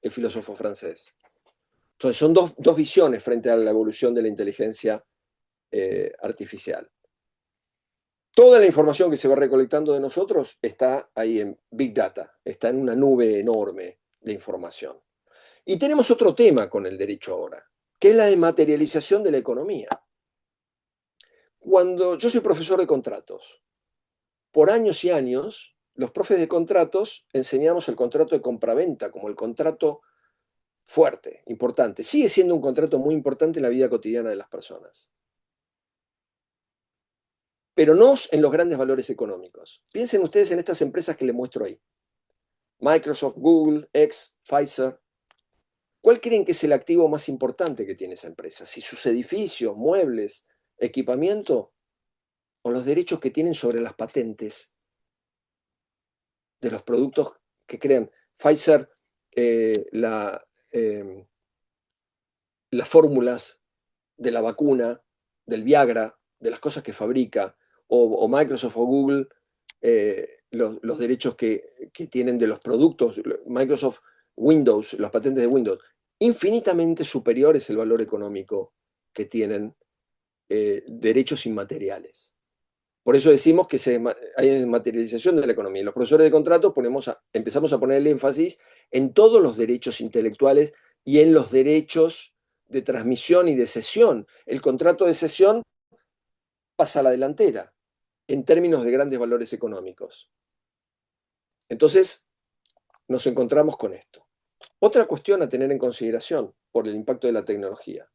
el filósofo francés. Entonces son dos visiones frente a la evolución de la inteligencia artificial. Toda la información que se va recolectando de nosotros está ahí en Big Data, está en una nube enorme de información. Y tenemos otro tema con el derecho ahora, que es la dematerialización de la economía. Cuando yo soy profesor de contratos, por años y años, los profes de contratos enseñamos el contrato de compraventa como el contrato fuerte, importante. Sigue siendo un contrato muy importante en la vida cotidiana de las personas, pero no en los grandes valores económicos. Piensen ustedes en estas empresas que les muestro ahí. Microsoft, Google, X, Pfizer. ¿Cuál creen que es el activo más importante que tiene esa empresa? ¿Si sus edificios, muebles, equipamiento o los derechos que tienen sobre las patentes de los productos que crean? Pfizer, eh, la, eh, las fórmulas de la vacuna, del Viagra, de las cosas que fabrica, o Microsoft o Google, los derechos que tienen de los productos, Microsoft Windows, las patentes de Windows, infinitamente superior es el valor económico que tienen derechos inmateriales. Por eso decimos que hay materialización de la economía. Los profesores de contratos empezamos a poner el énfasis en todos los derechos intelectuales y en los derechos de transmisión y de cesión. El contrato de cesión pasa a la delantera en términos de grandes valores económicos. Entonces, nos encontramos con esto. Otra cuestión a tener en consideración por el impacto de la tecnología.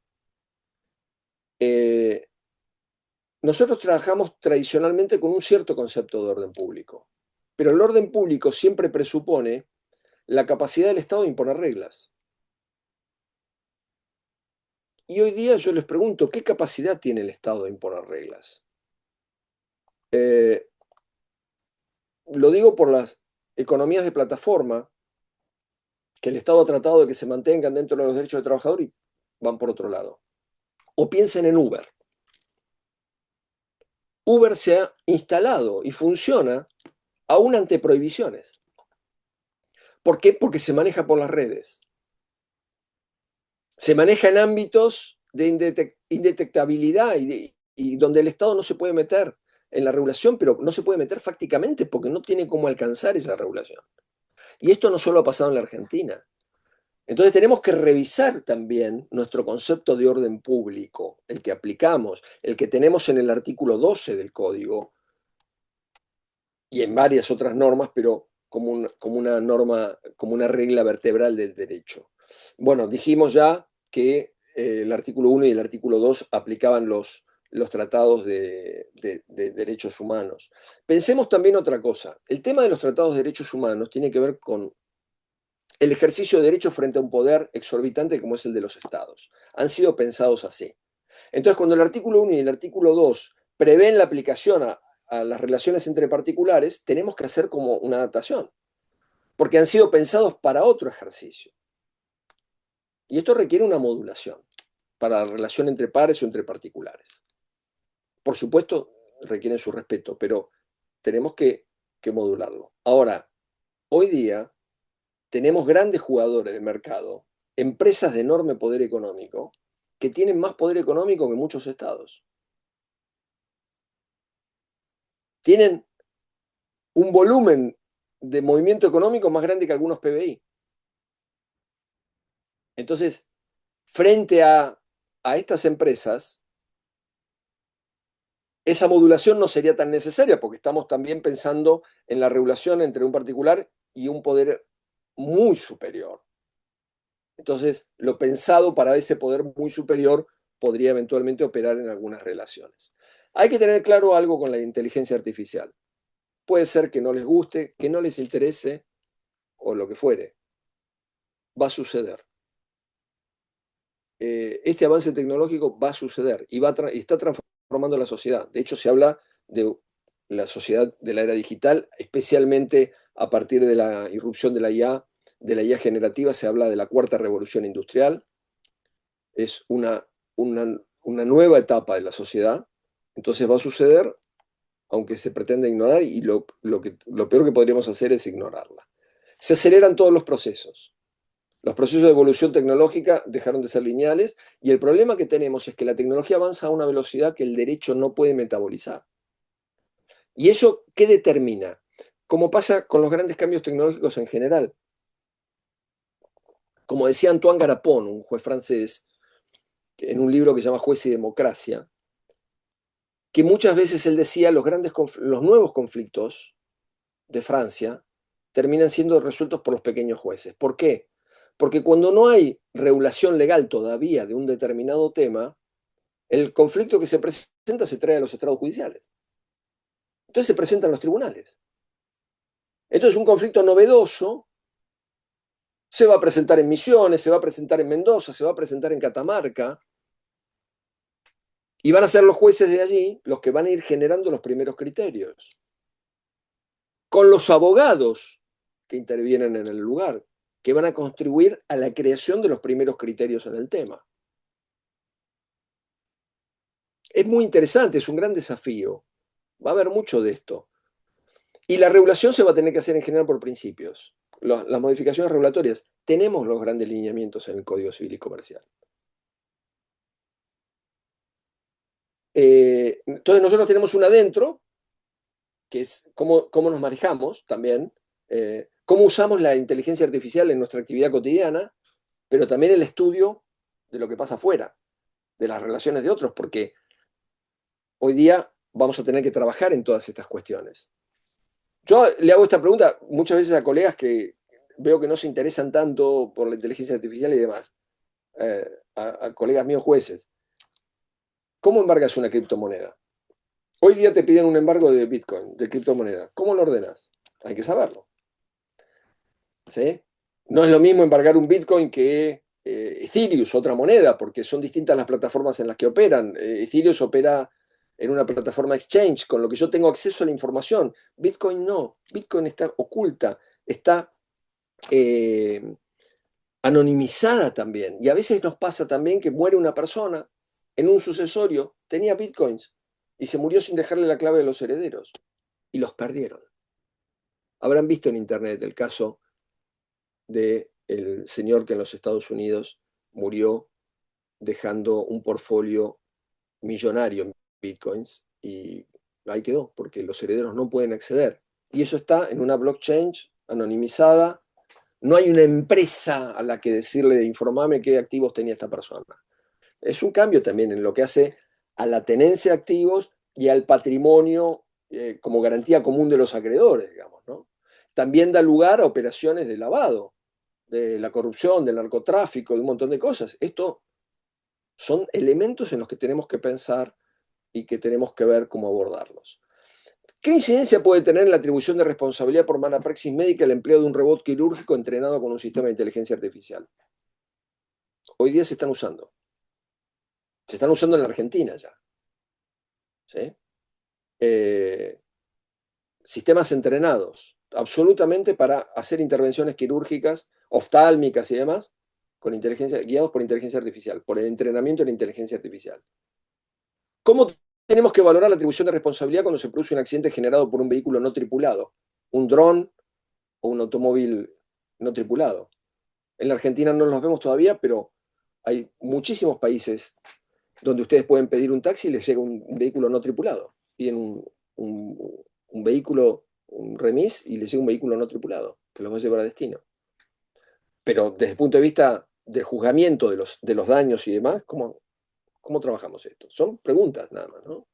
Nosotros trabajamos tradicionalmente con un cierto concepto de orden público, pero el orden público siempre presupone la capacidad del Estado de imponer reglas. Y hoy día yo les pregunto, ¿qué capacidad tiene el Estado de imponer reglas? Eh, lo digo por las economías de plataforma, que el Estado ha tratado de que se mantengan dentro de los derechos del trabajador y van por otro lado. O piensen en Uber. Uber se ha instalado y funciona aún ante prohibiciones. ¿Por qué? Porque se maneja por las redes. Se maneja en ámbitos de indetectabilidad y donde el Estado no se puede meter en la regulación, pero no se puede meter fácticamente porque no tiene cómo alcanzar esa regulación. Y esto no solo ha pasado en la Argentina. Entonces tenemos que revisar también nuestro concepto de orden público, el que aplicamos, el que tenemos en el artículo 12 del Código y en varias otras normas, pero como una norma, como una regla vertebral del derecho. Bueno, dijimos ya que el artículo 1 y el artículo 2 aplicaban los tratados de derechos humanos. Pensemos también otra cosa. El tema de los tratados de derechos humanos tiene que ver con el ejercicio de derechos frente a un poder exorbitante como es el de los estados. Han sido pensados así. Entonces, cuando el artículo 1 y el artículo 2 prevén la aplicación a las relaciones entre particulares, tenemos que hacer como una adaptación, porque han sido pensados para otro ejercicio. Y esto requiere una modulación para la relación entre pares o entre particulares. Por supuesto, requieren su respeto, pero tenemos que modularlo. Ahora, hoy día tenemos grandes jugadores de mercado, empresas de enorme poder económico, que tienen más poder económico que muchos estados. Tienen un volumen de movimiento económico más grande que algunos PBI. Entonces, frente a estas empresas, esa modulación no sería tan necesaria porque estamos también pensando en la regulación entre un particular y un poder muy superior. Entonces, lo pensado para ese poder muy superior podría eventualmente operar en algunas relaciones. Hay que tener claro algo con la inteligencia artificial. Puede ser que no les guste, que no les interese o lo que fuere. Va a suceder. Este avance tecnológico va a suceder y está transformando la sociedad. De hecho, se habla de la sociedad de la era digital, especialmente a partir de la irrupción de la IA generativa, se habla de la cuarta revolución industrial. Es una nueva etapa de la sociedad. Entonces va a suceder, aunque se pretenda ignorar, y lo peor que podríamos hacer es ignorarla. Se aceleran todos los procesos. Los procesos de evolución tecnológica dejaron de ser lineales y el problema que tenemos es que la tecnología avanza a una velocidad que el derecho no puede metabolizar. ¿Y eso qué determina? Como pasa con los grandes cambios tecnológicos en general. Como decía Antoine Garapon, un juez francés, en un libro que se llama Juez y Democracia, que muchas veces él decía los nuevos conflictos de Francia terminan siendo resueltos por los pequeños jueces. ¿Por qué? Porque cuando no hay regulación legal todavía de un determinado tema, el conflicto que se presenta se trae a los estrados judiciales. Entonces se presenta en los tribunales. Entonces un conflicto novedoso se va a presentar en Misiones, se va a presentar en Mendoza, se va a presentar en Catamarca, y van a ser los jueces de allí los que van a ir generando los primeros criterios, con los abogados que intervienen en el lugar, que van a contribuir a la creación de los primeros criterios en el tema. Es muy interesante, es un gran desafío. Va a haber mucho de esto. Y la regulación se va a tener que hacer en general por principios. Las modificaciones regulatorias. Tenemos los grandes lineamientos en el Código Civil y Comercial. Entonces nosotros tenemos un adentro, que es cómo nos manejamos también, cómo usamos la inteligencia artificial en nuestra actividad cotidiana, pero también el estudio de lo que pasa afuera, de las relaciones de otros, porque hoy día vamos a tener que trabajar en todas estas cuestiones. Yo le hago esta pregunta muchas veces a colegas que veo que no se interesan tanto por la inteligencia artificial y demás, a colegas míos jueces. ¿Cómo embargas una criptomoneda? Hoy día te piden un embargo de Bitcoin, de criptomoneda. ¿Cómo lo ordenas? Hay que saberlo. ¿Sí? No es lo mismo embargar un Bitcoin que Ethereum, otra moneda, porque son distintas las plataformas en las que operan. Ethereum opera en una plataforma exchange, con lo que yo tengo acceso a la información. Bitcoin no. Bitcoin está oculta, está anonimizada también. Y a veces nos pasa también que muere una persona en un sucesorio, tenía Bitcoins y se murió sin dejarle la clave de los herederos y los perdieron. Habrán visto en internet el caso del señor que en los Estados Unidos murió dejando un portfolio millonario en bitcoins y ahí quedó, porque los herederos no pueden acceder. Y eso está en una blockchain anonimizada. No hay una empresa a la que decirle, informame qué activos tenía esta persona. Es un cambio también en lo que hace a la tenencia de activos y al patrimonio como garantía común de los acreedores, digamos, ¿no? También da lugar a operaciones de lavado, de la corrupción, del narcotráfico, de un montón de cosas. Esto son elementos en los que tenemos que pensar y que tenemos que ver cómo abordarlos. ¿Qué incidencia puede tener en la atribución de responsabilidad por mala praxis médica el empleo de un robot quirúrgico entrenado con un sistema de inteligencia artificial? Hoy día se están usando. Se están usando en la Argentina ya. ¿Sí? Sistemas entrenados absolutamente para hacer intervenciones quirúrgicas, oftálmicas y demás, con guiados por inteligencia artificial, por el entrenamiento de la inteligencia artificial. ¿Cómo tenemos que valorar la atribución de responsabilidad cuando se produce un accidente generado por un vehículo no tripulado? Un dron o un automóvil no tripulado. En la Argentina no los vemos todavía, pero hay muchísimos países donde ustedes pueden pedir un taxi y les llega un vehículo no tripulado. Piden un vehículo, un remis, y les llega un vehículo no tripulado, que los va a llevar a destino. Pero desde el punto de vista del juzgamiento de los daños y demás, ¿cómo trabajamos esto? Son preguntas nada más, ¿no?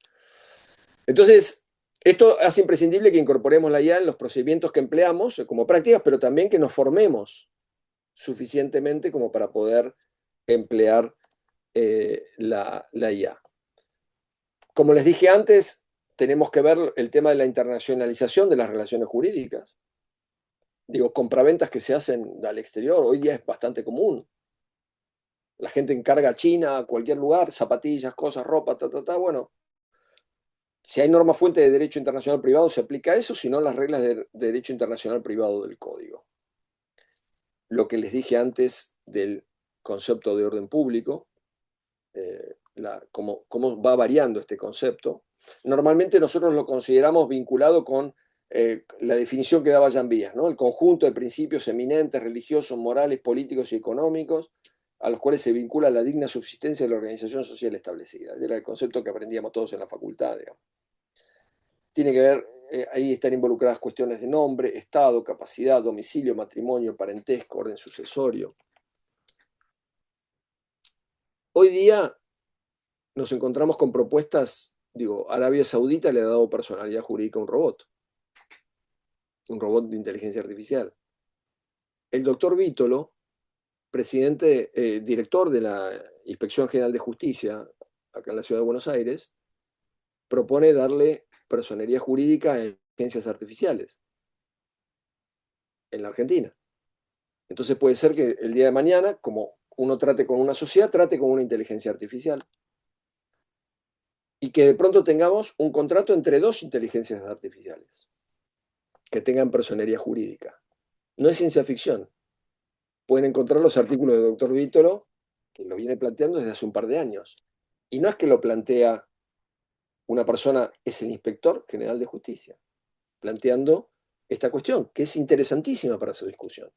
Entonces, esto hace imprescindible que incorporemos la IA en los procedimientos que empleamos como prácticas, pero también que nos formemos suficientemente como para poder emplear la IA. Como les dije antes, tenemos que ver el tema de la internacionalización de las relaciones jurídicas. Digo, compraventas que se hacen al exterior, hoy día es bastante común. La gente encarga a China, a cualquier lugar, zapatillas, cosas, ropa, bueno. Si hay norma fuente de derecho internacional privado, se aplica eso, si no las reglas de derecho internacional privado del código. Lo que les dije antes del concepto de orden público, cómo va variando este concepto. Normalmente nosotros lo consideramos vinculado con la definición que daba Jan Vías, ¿no? El conjunto de principios eminentes, religiosos, morales, políticos y económicos, a los cuales se vincula la digna subsistencia de la organización social establecida. Era el concepto que aprendíamos todos en la facultad, digamos. Tiene que ver, ahí están involucradas cuestiones de nombre, estado, capacidad, domicilio, matrimonio, parentesco, orden sucesorio. Hoy día nos encontramos con propuestas, digo, Arabia Saudita le ha dado personalidad jurídica a un robot de inteligencia artificial. El doctor Vítolo, director de la Inspección General de Justicia, acá en la Ciudad de Buenos Aires, propone darle personería jurídica a inteligencias artificiales en la Argentina. Entonces puede ser que el día de mañana, como uno trate con una sociedad, trate con una inteligencia artificial. Y que de pronto tengamos un contrato entre dos inteligencias artificiales que tengan personería jurídica. No es ciencia ficción. Pueden encontrar los artículos del doctor Vítolo, que lo viene planteando desde hace un par de años. Y no es que lo plantea una persona, es el inspector general de justicia, planteando esta cuestión, que es interesantísima para su discusión.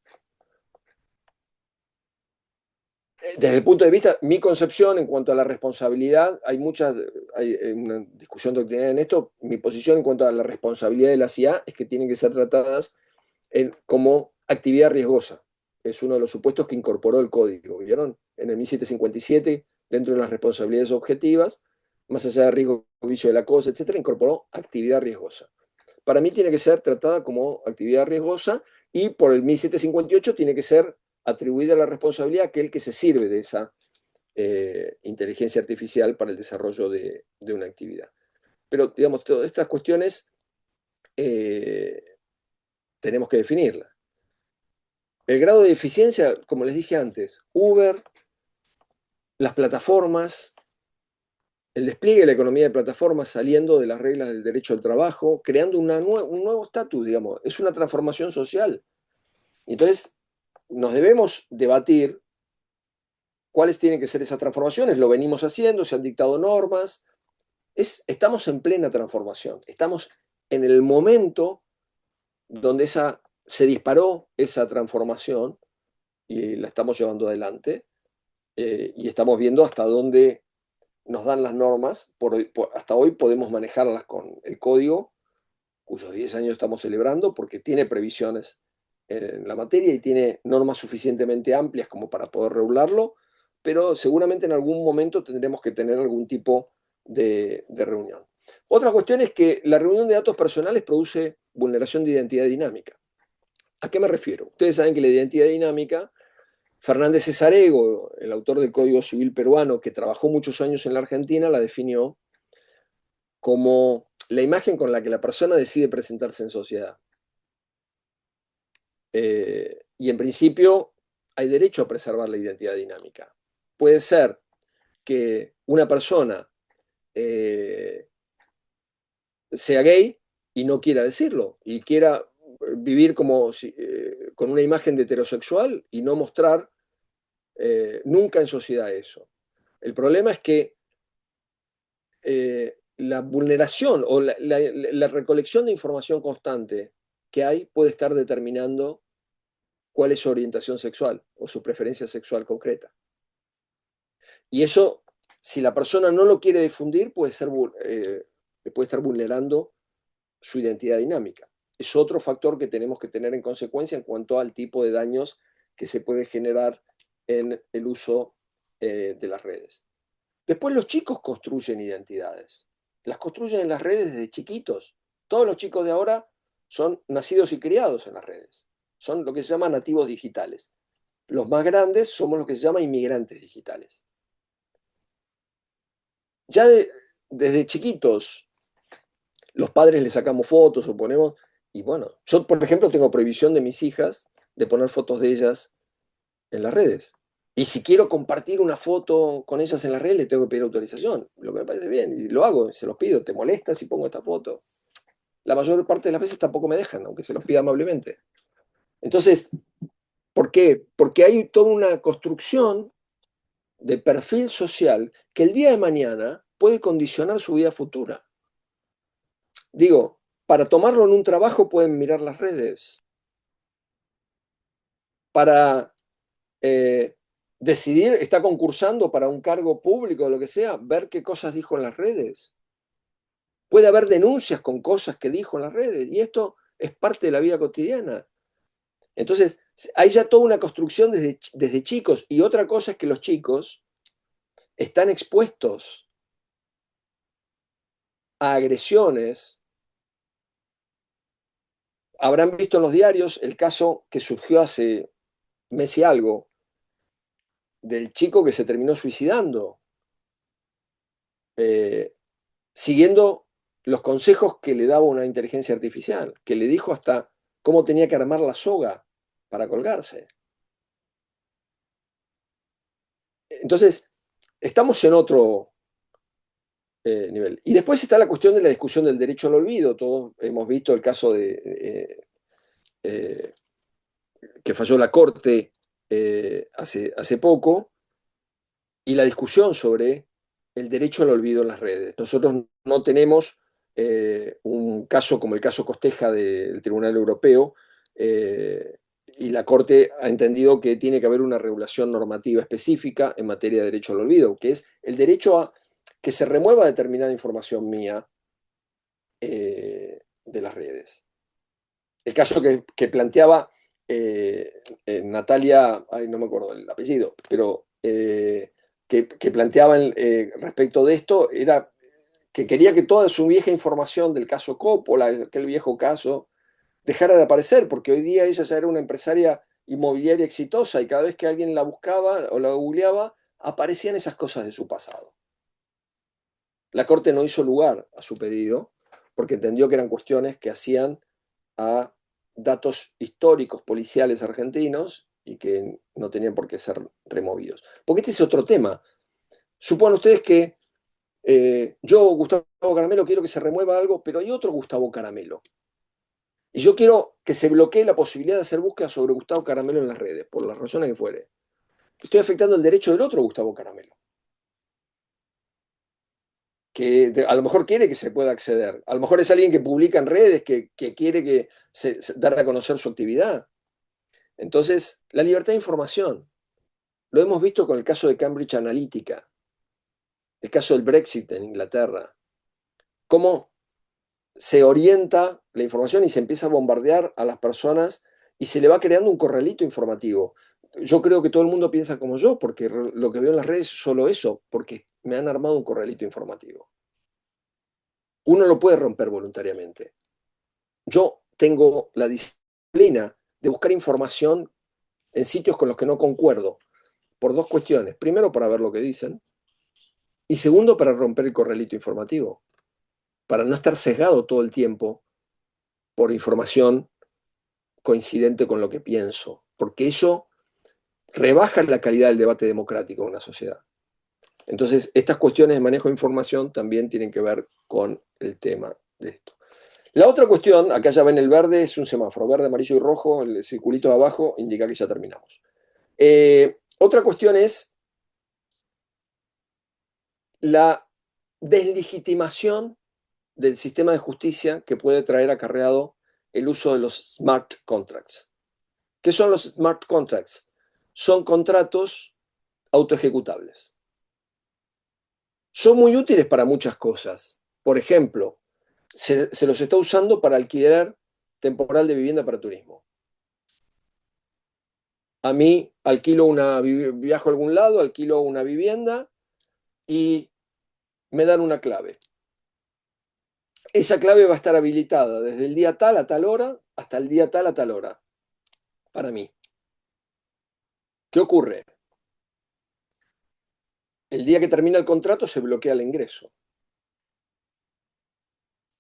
Desde el punto de vista, mi concepción en cuanto a la responsabilidad, hay una discusión doctrinaria en esto, mi posición en cuanto a la responsabilidad de la CIA es que tienen que ser tratadas como actividad riesgosa. Es uno de los supuestos que incorporó el código, ¿vieron? En el 1757, dentro de las responsabilidades objetivas, más allá de riesgo, vicio de la cosa, etcétera, incorporó actividad riesgosa. Para mí tiene que ser tratada como actividad riesgosa y por el 1758 tiene que ser atribuida la responsabilidad a aquel que se sirve de esa inteligencia artificial para el desarrollo de una actividad. Pero, digamos, todas estas cuestiones tenemos que definirlas. El grado de eficiencia, como les dije antes, Uber, las plataformas, el despliegue de la economía de plataformas saliendo de las reglas del derecho al trabajo, creando un nuevo estatus, digamos, es una transformación social. Entonces, nos debemos debatir cuáles tienen que ser esas transformaciones, lo venimos haciendo, se han dictado normas, estamos en plena transformación, estamos en el momento donde se disparó esa transformación y la estamos llevando adelante y estamos viendo hasta dónde nos dan las normas. Hasta hoy podemos manejarlas con el código, cuyos 10 años estamos celebrando, porque tiene previsiones en la materia y tiene normas suficientemente amplias como para poder regularlo, pero seguramente en algún momento tendremos que tener algún tipo de reunión. Otra cuestión es que la reunión de datos personales produce vulneración de identidad dinámica. ¿A qué me refiero? Ustedes saben que la identidad dinámica, Fernández Cesarego, el autor del Código Civil peruano, que trabajó muchos años en la Argentina, la definió como la imagen con la que la persona decide presentarse en sociedad. Y en principio hay derecho a preservar la identidad dinámica. Puede ser que una persona sea gay y no quiera decirlo, y quiera vivir como con una imagen de heterosexual y no mostrar nunca en sociedad eso. El problema es que la vulneración o la recolección de información constante que hay puede estar determinando cuál es su orientación sexual o su preferencia sexual concreta. Y eso, si la persona no lo quiere difundir, puede estar vulnerando su identidad dinámica. Es otro factor que tenemos que tener en consecuencia en cuanto al tipo de daños que se puede generar en el uso de las redes. Después los chicos construyen identidades. Las construyen en las redes desde chiquitos. Todos los chicos de ahora son nacidos y criados en las redes. Son lo que se llama nativos digitales. Los más grandes somos los que se llaman inmigrantes digitales. Ya desde chiquitos los padres les sacamos fotos o ponemos, y bueno, yo por ejemplo tengo prohibición de mis hijas de poner fotos de ellas en las redes. Y si quiero compartir una foto con ellas en las redes, le tengo que pedir autorización, lo que me parece bien, y lo hago, se los pido, ¿te molesta si pongo esta foto? La mayor parte de las veces tampoco me dejan, aunque se los pida amablemente. Entonces, ¿por qué? Porque hay toda una construcción de perfil social que el día de mañana puede condicionar su vida futura. Digo, para tomarlo en un trabajo pueden mirar las redes. Para decidir, está concursando para un cargo público o lo que sea, ver qué cosas dijo en las redes. Puede haber denuncias con cosas que dijo en las redes y esto es parte de la vida cotidiana. Entonces, hay ya toda una construcción desde chicos y otra cosa es que los chicos están expuestos a agresiones. Habrán visto en los diarios el caso que surgió hace mes y algo del chico que se terminó suicidando, eh, siguiendo los consejos que le daba una inteligencia artificial, que le dijo hasta cómo tenía que armar la soga para colgarse. Entonces, estamos en otro nivel. Y después está la cuestión de la discusión del derecho al olvido. Todos hemos visto el caso eh, que falló la Corte hace poco, y la discusión sobre el derecho al olvido en las redes. Nosotros no tenemos un caso como el caso Costeja del Tribunal Europeo, y la Corte ha entendido que tiene que haber una regulación normativa específica en materia de derecho al olvido, que es el derecho a que se remueva determinada información mía de las redes. El caso que planteaba Natalia, ay, no me acuerdo el apellido, pero que planteaban respecto de esto era que quería que toda su vieja información del caso Coppola, aquel viejo caso, dejara de aparecer, porque hoy día ella ya era una empresaria inmobiliaria exitosa y cada vez que alguien la buscaba o la googleaba, aparecían esas cosas de su pasado. La Corte no hizo lugar a su pedido porque entendió que eran cuestiones que hacían a datos históricos policiales argentinos y que no tenían por qué ser removidos. Porque este es otro tema. Suponen ustedes que yo, Gustavo Caramelo, quiero que se remueva algo, pero hay otro Gustavo Caramelo. Y yo quiero que se bloquee la posibilidad de hacer búsquedas sobre Gustavo Caramelo en las redes, por las razones que fuere. Estoy afectando el derecho del otro Gustavo Caramelo, que a lo mejor quiere que se pueda acceder. A lo mejor es alguien que publica en redes, que quiere que dar a conocer su actividad. Entonces, la libertad de información. Lo hemos visto con el caso de Cambridge Analytica, el caso del Brexit en Inglaterra. Cómo se orienta la información y se empieza a bombardear a las personas y se le va creando un corralito informativo. Yo creo que todo el mundo piensa como yo, porque lo que veo en las redes es solo eso, porque me han armado un corralito informativo. Uno lo puede romper voluntariamente. Yo tengo la disciplina de buscar información en sitios con los que no concuerdo, por dos cuestiones. Primero, para ver lo que dicen, y segundo, para romper el corralito informativo. para no estar sesgado todo el tiempo por información coincidente con lo que pienso, porque eso rebaja la calidad del debate democrático en una sociedad. Entonces, estas cuestiones de manejo de información también tienen que ver con el tema de esto. La otra cuestión, acá ya ven el verde, es un semáforo, verde, amarillo y rojo, el circulito de abajo indica que ya terminamos. Otra cuestión es la deslegitimación del sistema de justicia que puede traer acarreado el uso de los smart contracts. ¿Qué son los smart contracts? Son contratos autoejecutables. Son muy útiles para muchas cosas. Por ejemplo, se los está usando para alquiler temporal de vivienda para turismo. A mí viajo a algún lado, alquilo una vivienda y me dan una clave. Esa clave va a estar habilitada desde el día tal a tal hora hasta el día tal a tal hora, para mí. ¿Qué ocurre? El día que termina el contrato se bloquea el ingreso.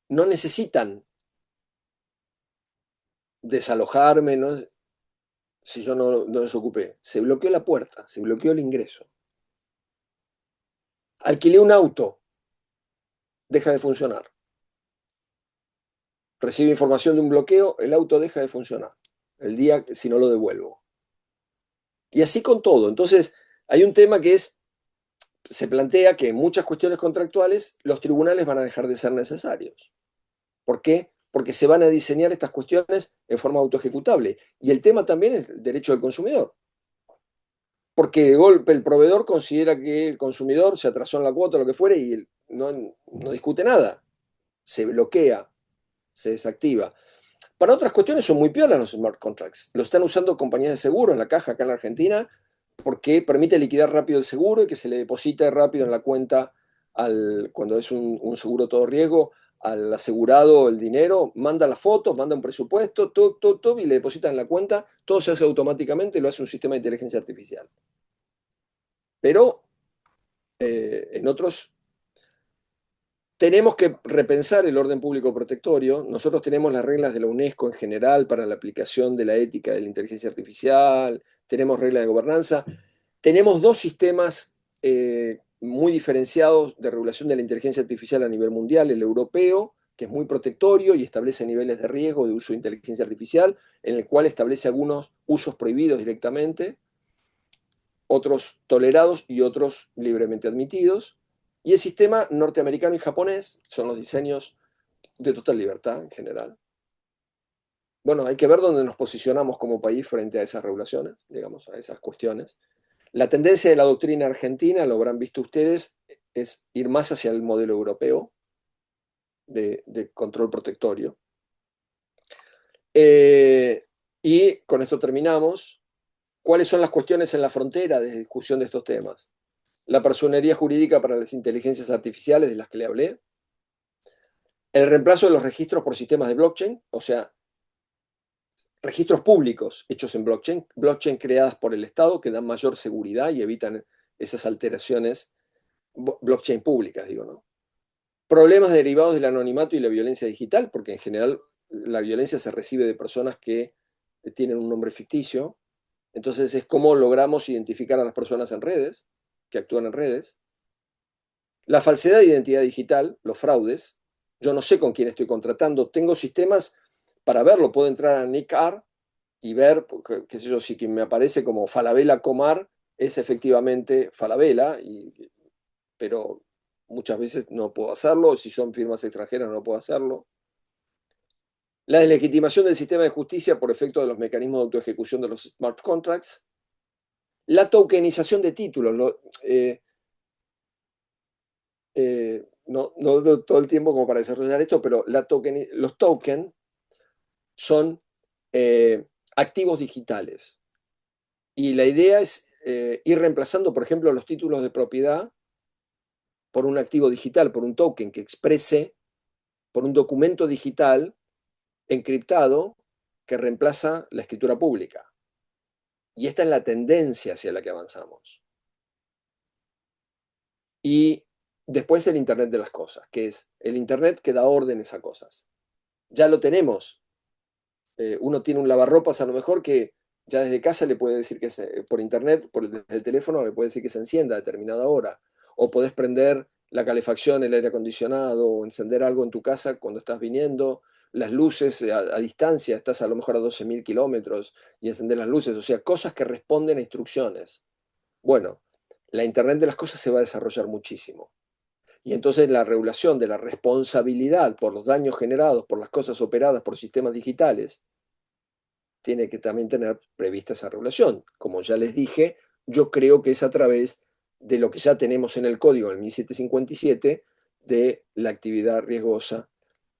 No necesitan desalojarme, ¿no? Si yo no desocupé. Se bloqueó la puerta, se bloqueó el ingreso. Alquilé un auto, deja de funcionar. Recibe información de un bloqueo, el auto deja de funcionar. El día si no lo devuelvo. Y así con todo. Entonces, hay un tema que se plantea que en muchas cuestiones contractuales los tribunales van a dejar de ser necesarios. ¿Por qué? Porque se van a diseñar estas cuestiones en forma autoejecutable. Y el tema también es el derecho del consumidor. Porque de golpe el proveedor considera que el consumidor se atrasó en la cuota o lo que fuere y él no discute nada. Se bloquea, se desactiva. Para otras cuestiones son muy piolas los smart contracts. Lo están usando compañías de seguros, la caja acá en la Argentina, porque permite liquidar rápido el seguro y que se le deposite rápido en la cuenta cuando es un seguro todo riesgo, al asegurado el dinero, manda las fotos, manda un presupuesto, todo, y le depositan en la cuenta, todo se hace automáticamente, lo hace un sistema de inteligencia artificial. Pero en otros tenemos que repensar el orden público protectorio. Nosotros tenemos las reglas de la UNESCO en general para la aplicación de la ética de la inteligencia artificial, tenemos reglas de gobernanza, tenemos dos sistemas muy diferenciados de regulación de la inteligencia artificial a nivel mundial, el europeo, que es muy protectorio y establece niveles de riesgo de uso de inteligencia artificial, en el cual establece algunos usos prohibidos directamente, otros tolerados y otros libremente admitidos. Y el sistema norteamericano y japonés son los diseños de total libertad en general. Bueno, hay que ver dónde nos posicionamos como país frente a esas regulaciones, digamos, a esas cuestiones. La tendencia de la doctrina argentina, lo habrán visto ustedes, es ir más hacia el modelo europeo de control protectorio. Y con esto terminamos. ¿Cuáles son las cuestiones en la frontera de discusión de estos temas? La personería jurídica para las inteligencias artificiales de las que le hablé, el reemplazo de los registros por sistemas de blockchain, o sea, registros públicos hechos en blockchain, blockchain creadas por el Estado que dan mayor seguridad y evitan esas alteraciones, blockchain públicas, digo, ¿no? Problemas derivados del anonimato y la violencia digital, porque en general la violencia se recibe de personas que tienen un nombre ficticio. Entonces es cómo logramos identificar a las personas en redes, que actúan en redes. La falsedad de identidad digital, los fraudes. Yo no sé con quién estoy contratando. Tengo sistemas para verlo. Puedo entrar a NICAR y ver, qué sé yo, si quien me aparece como Falabella Comar es efectivamente Falabella, pero muchas veces no puedo hacerlo. Si son firmas extranjeras no puedo hacerlo. La deslegitimación del sistema de justicia por efecto de los mecanismos de autoejecución de los smart contracts. La tokenización de títulos. No todo el tiempo como para desarrollar esto, pero los tokens son activos digitales. Y la idea es ir reemplazando, por ejemplo, los títulos de propiedad por un activo digital, por un token que exprese, por un documento digital encriptado que reemplaza la escritura pública. Y esta es la tendencia hacia la que avanzamos. Y Después el Internet de las cosas, que es el Internet que da órdenes a cosas. Ya lo tenemos. Uno tiene un lavarropas a lo mejor que ya desde casa le puede decir que por internet, desde el teléfono, le puede decir que se encienda a determinada hora. O podés prender la calefacción, el aire acondicionado, o encender algo en tu casa cuando estás viniendo. Las luces a distancia, estás a lo mejor a 12.000 kilómetros y encender las luces. O sea, cosas que responden a instrucciones. Bueno, la Internet de las cosas se va a desarrollar muchísimo. Y entonces la regulación de la responsabilidad por los daños generados por las cosas operadas por sistemas digitales tiene que también tener prevista esa regulación. Como ya les dije, yo creo que es a través de lo que ya tenemos en el código, en el 1757, de la actividad riesgosa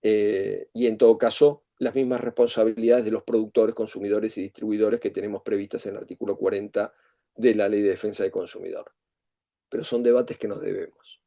y en todo caso las mismas responsabilidades de los productores, consumidores y distribuidores que tenemos previstas en el artículo 40 de la Ley de Defensa del Consumidor. Pero son debates que nos debemos.